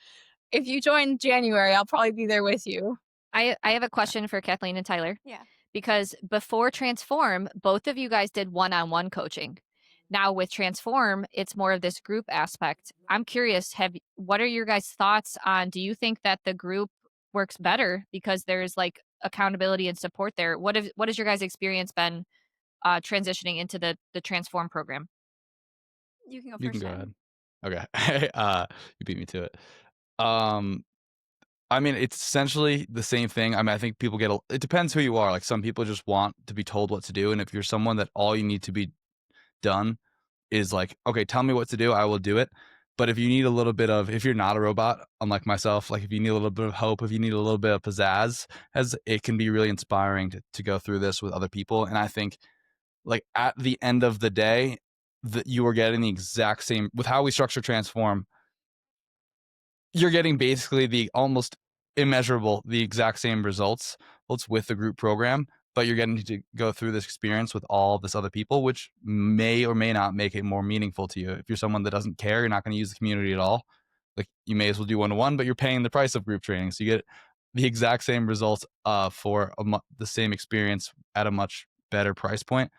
if you join January, I'll probably be there with you.
I have a question for Kathleen and Tyler.
Yeah.
Because before Transform, both of you guys did one-on-one coaching. Now with Transform, it's more of this group aspect. I'm curious, what are your guys' thoughts on, do you think that the group works better because there's like accountability and support there? What has your guys' experience been transitioning into the Transform program?
You can go
You
first.
can go
Jen.
ahead. Okay. You beat me to it. I mean, it's essentially the same thing. I mean, I think people it depends who you are. Like some people just want to be told what to do. And if you're someone that all you need to be done is like, okay, tell me what to do, I will do it. But if you need a little bit of, if you're not a robot, unlike myself, like if you need a little bit of hope, if you need a little bit of pizzazz, as it can be really inspiring to go through this with other people. And I think like at the end of the day, that you are getting the exact same with how we structure Transform. You're getting basically the almost immeasurable, the exact same results with the group program, but you're getting to go through this experience with all this other people, which may or may not make it more meaningful to you. If you're someone that doesn't care, you're not going to use the community at all. Like you may as well do one-to-one, but you're paying the price of group training. So you get the exact same results for the same experience at a much better price point.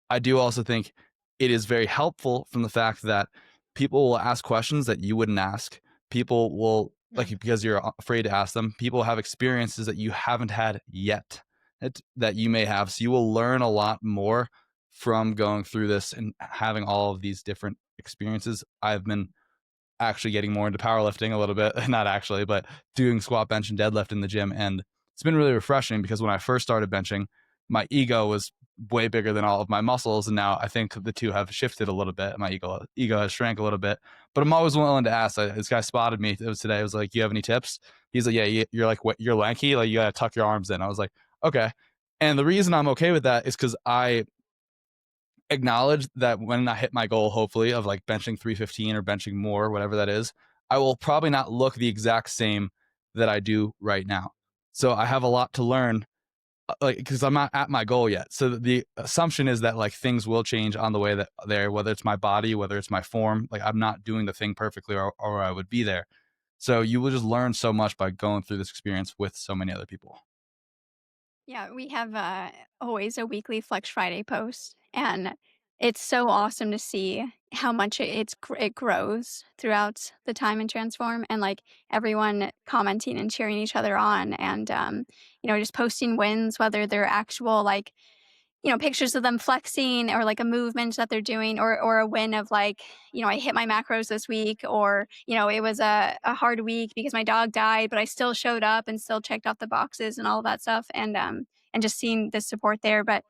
I do also think it is very helpful from the fact that people will ask questions that you wouldn't ask. People will, like, because you're afraid to ask them, people have experiences that you haven't had yet that you may have. So you will learn a lot more from going through this and having all of these different experiences. I've been actually getting more into powerlifting a little bit, not actually, but doing squat, bench, and deadlift in the gym. And it's been really refreshing because when I first started benching, my ego was way bigger than all of my muscles. And now I think the two have shifted a little bit. My ego has shrank a little bit, but I'm always willing to ask. This guy spotted me. It was today. I was like, you have any tips? He's like, yeah, you're like, what, you're lanky. Like you got to tuck your arms in. I was like, okay. And the reason I'm okay with that is because I acknowledge that when I hit my goal, hopefully of like benching 315 or benching more, whatever that is, I will probably not look the exact same that I do right now. So I have a lot to learn, like, because I'm not at my goal yet. So the assumption is that like things will change on the way that there, whether it's my body, whether it's my form, like I'm not doing the thing perfectly or I would be there. So you will just learn so much by going through this experience with so many other people.
Yeah, we have always a weekly Flex Friday post, and it's so awesome to see how much it grows throughout the time in Transform, and like everyone commenting and cheering each other on, and just posting wins, whether they're actual like pictures of them flexing or like a movement that they're doing or a win of like, I hit my macros this week, or, it was a hard week because my dog died, but I still showed up and still checked off the boxes and all of that stuff. And just seeing the support there. But,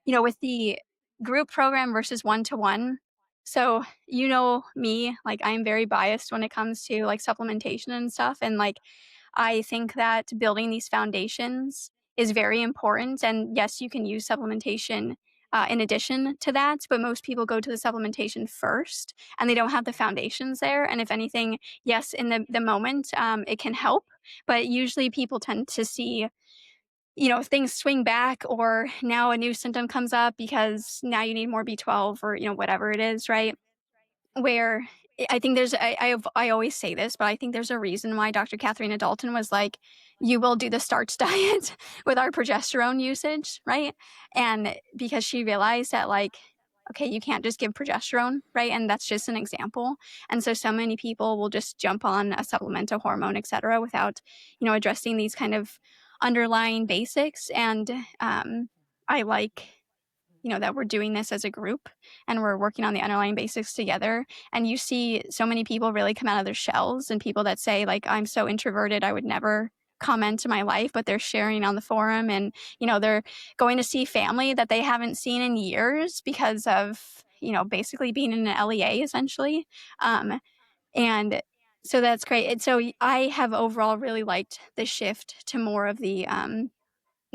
with the group program versus one-to-one. So, me, like I'm very biased when it comes to like supplementation and stuff. And like, I think that building these foundations is very important. And yes, you can use supplementation in addition to that, but most people go to the supplementation first and they don't have the foundations there. And if anything, yes, in the moment, it can help, but usually people tend to see things swing back, or now a new symptom comes up because now you need more B12 or, whatever it is, right? Where I think I always say this, but I think there's a reason why Dr. Katharina Dalton was like, you will do the starch diet with our progesterone usage, right? And because she realized that like, okay, you can't just give progesterone, right? And that's just an example. And so many people will just jump on a supplement, a hormone, et cetera, without, addressing these kind of underlying basics. And I like that we're doing this as a group and we're working on the underlying basics together. And you see so many people really come out of their shells, and people that say, like, I'm so introverted, I would never comment to my life, but they're sharing on the forum, and they're going to see family that they haven't seen in years because of basically being in an LEA essentially. And so that's great. And so I have overall really liked the shift to more of the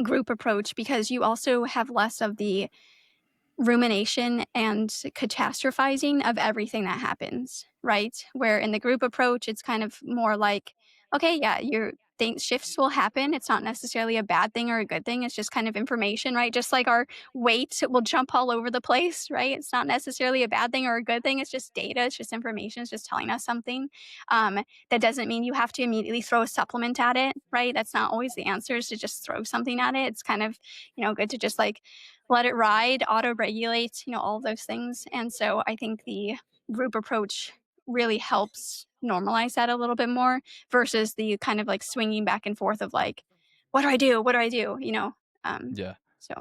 group approach, because you also have less of the rumination and catastrophizing of everything that happens, right? Where in the group approach, it's kind of more like, okay, yeah, shifts will happen. It's not necessarily a bad thing or a good thing. It's just kind of information, right? Just like our weight will jump all over the place, right? It's not necessarily a bad thing or a good thing. It's just data. It's just information. It's just telling us something. That doesn't mean you have to immediately throw a supplement at it, right? That's not always the answer, is to just throw something at it. It's kind of, good to just like let it ride, auto-regulate, all of those things. And so I think the group approach really helps normalize that a little bit more, versus the kind of like swinging back and forth of like, what do I do? What do I do?
Yeah.
So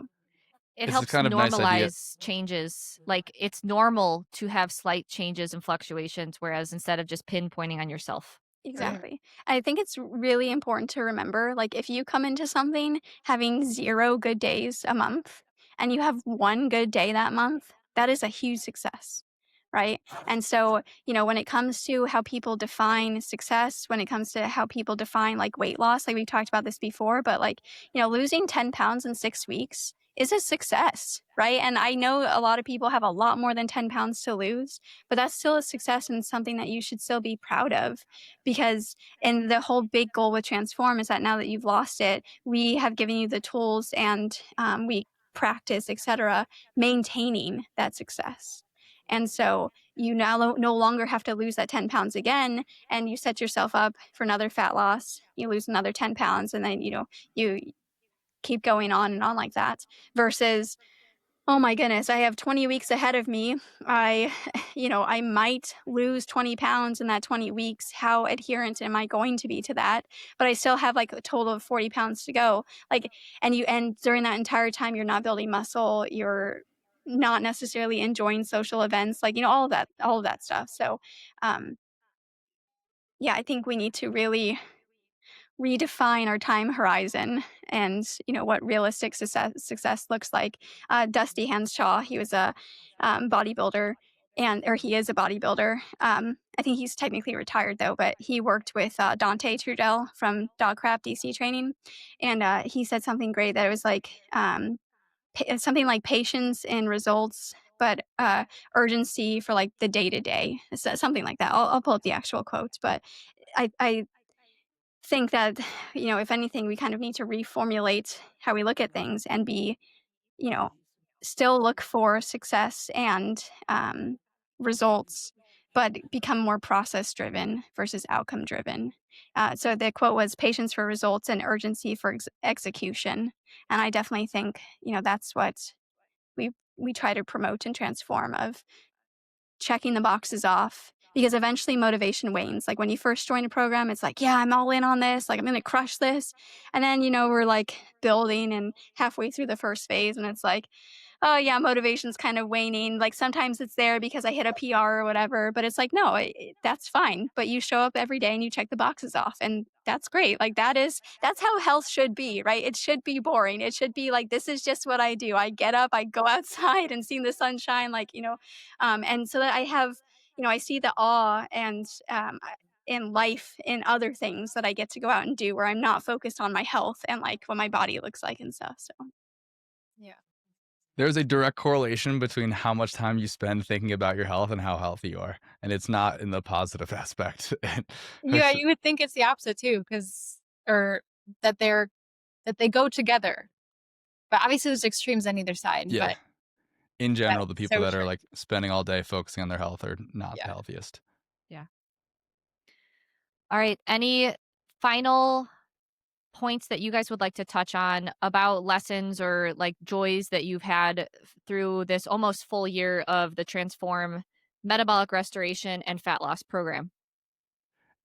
It
It's a
helps
kind of nice idea.
normalize changes. Like, it's normal to have slight changes and fluctuations, whereas instead of just pinpointing on yourself.
exactly. I think it's really important to remember, like, if you come into something having 0 good days a month and you have 1 good day that month, that is a huge success, right? And so, when it comes to how people define success, when it comes to how people define like weight loss, like we've talked about this before, but like, losing 10 pounds in 6 weeks is a success, right? And I know a lot of people have a lot more than 10 pounds to lose, but that's still a success and something that you should still be proud of. Because and the whole big goal with Transform is that now that you've lost it, we have given you the tools, and we practice, etc., maintaining that success. And so you now no longer have to lose that 10 pounds again, and you set yourself up for another fat loss. You lose another 10 pounds, and then you keep going on and on like that. Versus, oh my goodness, I have 20 weeks ahead of me. I, I might lose 20 pounds in that 20 weeks. How adherent am I going to be to that? But I still have like a total of 40 pounds to go. Like, and during that entire time, you're not building muscle. You're not necessarily enjoying social events, like, all of that stuff. So, yeah, I think we need to really redefine our time horizon and what realistic success looks like. Dusty Hanshaw, he was a bodybuilder, or he is a bodybuilder. I think he's technically retired though, but he worked with Dante Trudell from Dogcraft DC Training, and he said something great, that it was like something like patience in results, but urgency for like the day to day, something like that. I'll pull up the actual quotes, but I think that, if anything, we kind of need to reformulate how we look at things and be, still look for success and results, but become more process driven versus outcome driven. So the quote was patience for results and urgency for execution. And I definitely think, that's what we try to promote and transform, of checking the boxes off, because eventually motivation wanes. Like when you first join a program, it's like, yeah, I'm all in on this. Like, I'm going to crush this. And then, we're like building and halfway through the first phase, and it's like, oh yeah, motivation's kind of waning. Like sometimes it's there because I hit a PR or whatever, but it's like, no, that's fine. But you show up every day and you check the boxes off, and that's great. Like that's how health should be, right? It should be boring. It should be like, this is just what I do. I get up, I go outside and see the sunshine, like, and so that I have, I see the awe and in life in other things that I get to go out and do, where I'm not focused on my health and like what my body looks like and stuff. So
Yeah.
There's a direct correlation between how much time you spend thinking about your health and how healthy you are, and it's not in the positive aspect.
Yeah, you would think it's the opposite too, or that they go together. But obviously there's extremes on either side.
Yeah.
But
In general, the
that's
people
so
that are
true.
like spending all day focusing on their health are not
Yeah.
the healthiest.
All right. Any final points that you guys would like to touch on about lessons or like joys that you've had through this almost full year of the Transform Metabolic Restoration and Fat Loss program?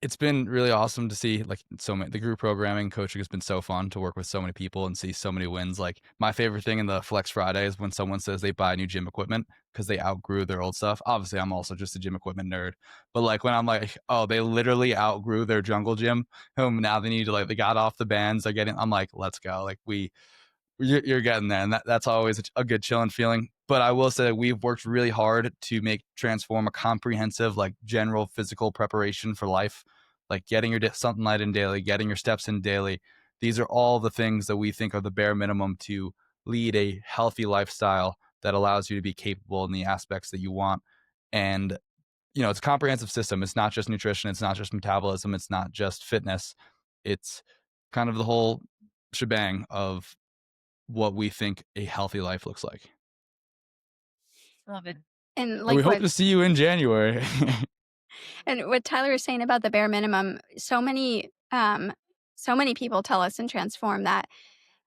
It's been really awesome to see like so many. The group programming coaching has been so fun to work with so many people and see so many wins. Like my favorite thing in the Flex Friday is when someone says they buy new gym equipment because they outgrew their old stuff. Obviously, I'm also just a gym equipment nerd, but like when I'm like, oh, they literally outgrew their jungle gym. Now they need to like they got off the bands. They're getting. I'm like, let's go. Like you're getting there, and that's always a good chilling feeling. But I will say that we've worked really hard to make Transform a comprehensive, like general physical preparation for life, like getting your sunlight in daily, getting your steps in daily. These are all the things that we think are the bare minimum to lead a healthy lifestyle that allows you to be capable in the aspects that you want. And it's a comprehensive system. It's not just nutrition. It's not just metabolism. It's not just fitness. It's kind of the whole shebang of what we think a healthy life looks like.
Love it.
And
We
like
hope
what
to see you in January.
and what Tyler was saying about the bare minimum, so many people tell us in Transform that,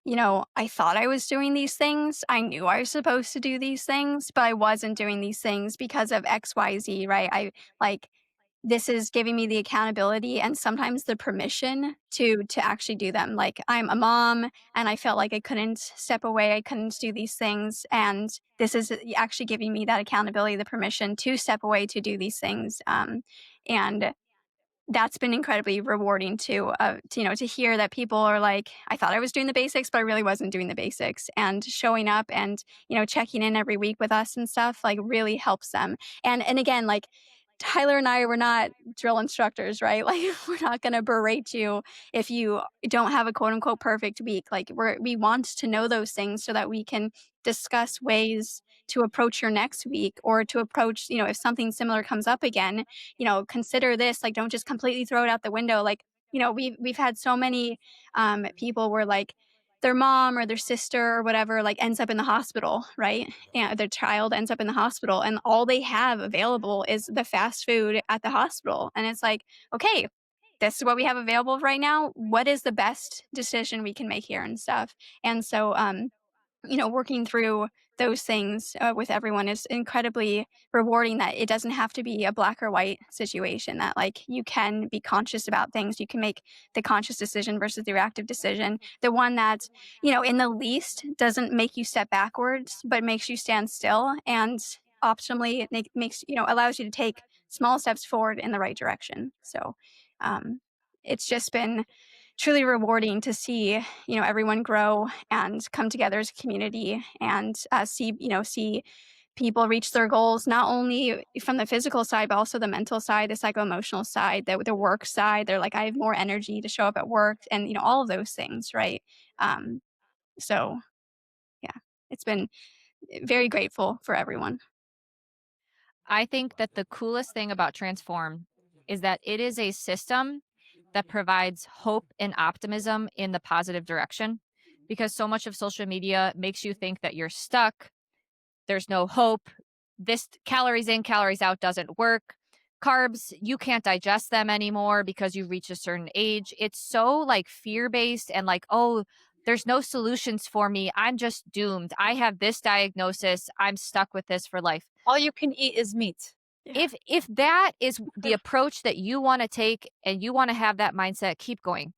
I thought I was doing these things. I knew I was supposed to do these things, but I wasn't doing these things because of XYZ, right? I like this is giving me the accountability and sometimes the permission to actually do them. Like I'm a mom and I felt like I couldn't step away, I couldn't do these things, and this is actually giving me that accountability, the permission to step away to do these things. And that's been incredibly rewarding too, to hear that people are like, I thought I was doing the basics, but I really wasn't doing the basics, and showing up and, checking in every week with us and stuff like really helps them. And again, like Tyler and I were not drill instructors, right? Like we're not going to berate you if you don't have a quote unquote perfect week. Like we want to know those things so that we can discuss ways to approach your next week, or to approach, if something similar comes up again, consider this. Like don't just completely throw it out the window. Like, we've had so many people where like their mom or their sister or whatever like ends up in the hospital, right? And their child ends up in the hospital and all they have available is the fast food at the hospital. And it's like, okay, this is what we have available right now. What is the best decision we can make here and stuff? And so working through those things with everyone is incredibly rewarding, that it doesn't have to be a black or white situation, that like you can be conscious about things. You can make the conscious decision versus the reactive decision, the one that, in the least doesn't make you step backwards, but makes you stand still, and optimally it makes, allows you to take small steps forward in the right direction. So it's just been truly rewarding to see, everyone grow and come together as a community, and see people reach their goals, not only from the physical side, but also the mental side, the psycho-emotional side, the work side. They're like, I have more energy to show up at work, and, all of those things, right? So yeah, it's been very grateful for everyone.
I think that the coolest thing about Transform is that it is a system that provides hope and optimism in the positive direction, because so much of social media makes you think that you're stuck. There's no hope. This calories in, calories out doesn't work. Carbs, you can't digest them anymore because you've reached a certain age. It's so like fear based and like, oh, there's no solutions for me. I'm just doomed. I have this diagnosis. I'm stuck with this for life.
All you can eat is meat.
Yeah. If that is the approach that you want to take and you want to have that mindset, keep going.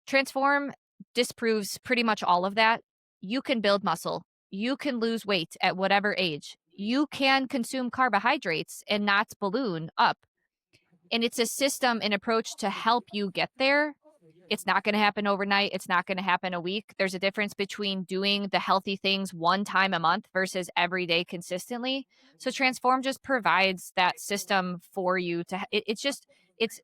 Transform disproves pretty much all of that. You can build muscle. You can lose weight at whatever age. You can consume carbohydrates and not balloon up. And it's a system and approach to help you get there. It's not going to happen overnight. It's not going to happen a week. There's a difference between doing the healthy things one time a month versus every day consistently. So Transform just provides that system for you to, it's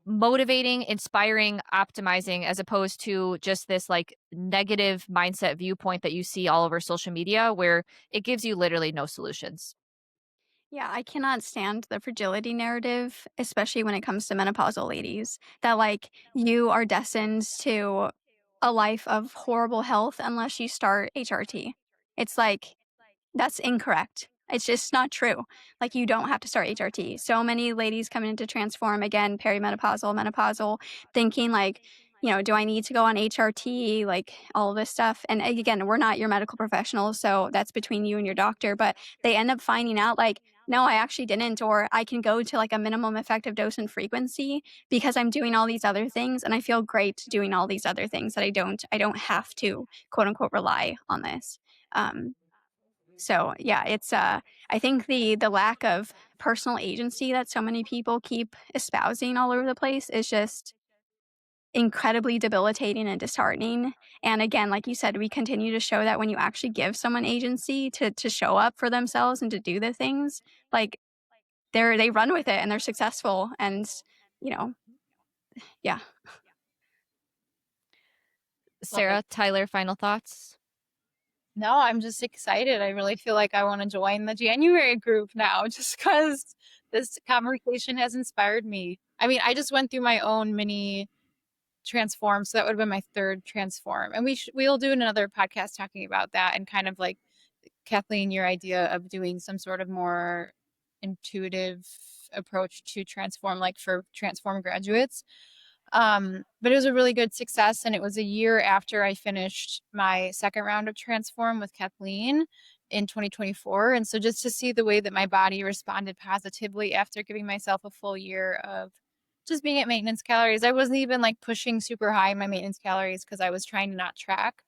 motivating, inspiring, optimizing, as opposed to just this like negative mindset viewpoint that you see all over social media where it gives you literally no solutions.
Yeah, I cannot stand the fragility narrative, especially when it comes to menopausal ladies, that like you are destined to a life of horrible health unless you start HRT. It's like, that's incorrect. It's just not true. Like you don't have to start HRT. So many ladies coming into Transform, again, perimenopausal, menopausal, thinking like, do I need to go on HRT? Like all of this stuff. And again, we're not your medical professionals, so that's between you and your doctor. But they end up finding out like, no, I actually didn't, or I can go to like a minimum effective dose and frequency because I'm doing all these other things and I feel great doing all these other things that I don't have to quote unquote rely on this. So yeah, it's I think the lack of personal agency that so many people keep espousing all over the place is just incredibly debilitating and disheartening. And again, like you said, we continue to show that when you actually give someone agency to show up for themselves and to do the things, like they run with it and they're successful. And yeah.
Sarah, Tyler, final thoughts?
No, I'm just excited. I really feel like I want to join the January group now just because this conversation has inspired me. I mean, I just went through my own mini transform, so that would have been my third transform. And we'll do another podcast talking about that and kind of like Kathleen, your idea of doing some sort of more intuitive approach to transform, like for transform graduates. But it was a really good success. And it was a year after I finished my second round of transform with Kathleen in 2024. And so just to see the way that my body responded positively after giving myself a full year of just being at maintenance calories. I wasn't even like pushing super high in my maintenance calories because I was trying to not track.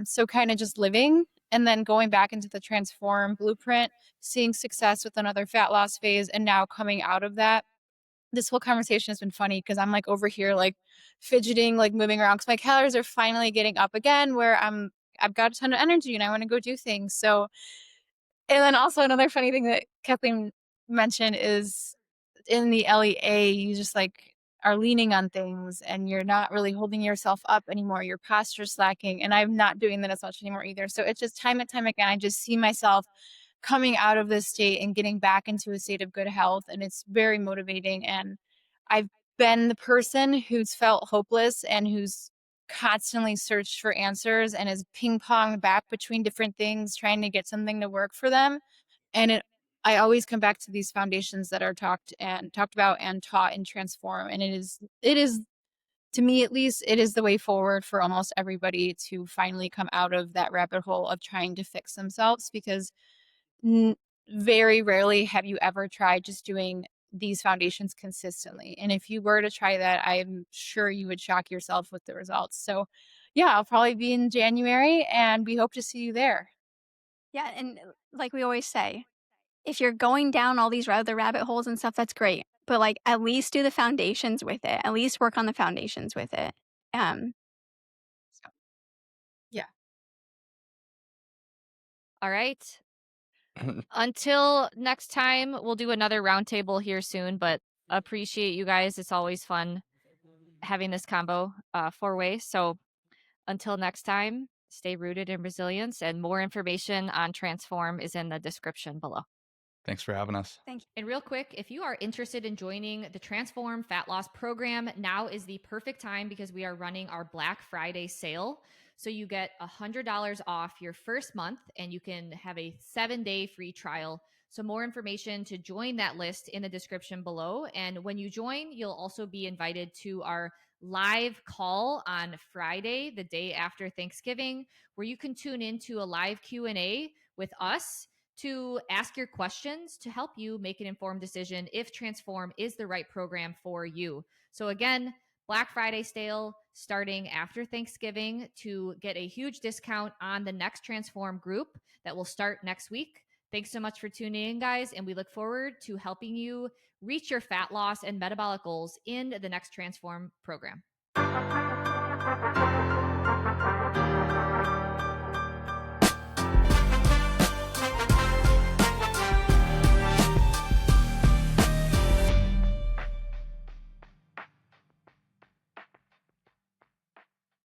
So kind of just living and then going back into the transform blueprint, seeing success with another fat loss phase, and now coming out of that. This whole conversation has been funny because I'm like over here like fidgeting, like moving around because my calories are finally getting up again where I've got a ton of energy and I want to go do things. So, and then also another funny thing that Kathleen mentioned is in the LEA, you just like are leaning on things and you're not really holding yourself up anymore. Your posture's slacking. And I'm not doing that as much anymore either. So it's just time and time again, I just see myself coming out of this state and getting back into a state of good health. And it's very motivating. And I've been the person who's felt hopeless and who's constantly searched for answers and is ping pong back between different things, trying to get something to work for them. And I always come back to these foundations that are talked about and taught and transform. And it is to me at least, it is the way forward for almost everybody to finally come out of that rabbit hole of trying to fix themselves because very rarely have you ever tried just doing these foundations consistently. And if you were to try that, I'm sure you would shock yourself with the results. So yeah, I'll probably be in January and we hope to see you there.
Yeah, and like we always say, if you're going down all these other rabbit holes and stuff, that's great. But like at least do the foundations with it. At least work on the foundations with it. So
Yeah.
All right. Until next time, we'll do another roundtable here soon, but appreciate you guys. It's always fun having this combo four-way. So until next time, stay rooted in resilience, and more information on Transform is in the description below.
Thanks for having us.
thank you.
And real quick, if you are interested in joining the Transform Fat Loss Program, now is the perfect time because we are running our Black Friday sale. So you get $100 off your first month and you can have a 7-day free trial. So more information to join that list in the description below. And when you join, you'll also be invited to our live call on Friday, the day after Thanksgiving, where you can tune into a live Q&A with us to ask your questions to help you make an informed decision if Transform is the right program for you. So again, Black Friday sale starting after Thanksgiving to get a huge discount on the next Transform group that will start next week. Thanks so much for tuning in, guys, and we look forward to helping you reach your fat loss and metabolic goals in the next Transform program.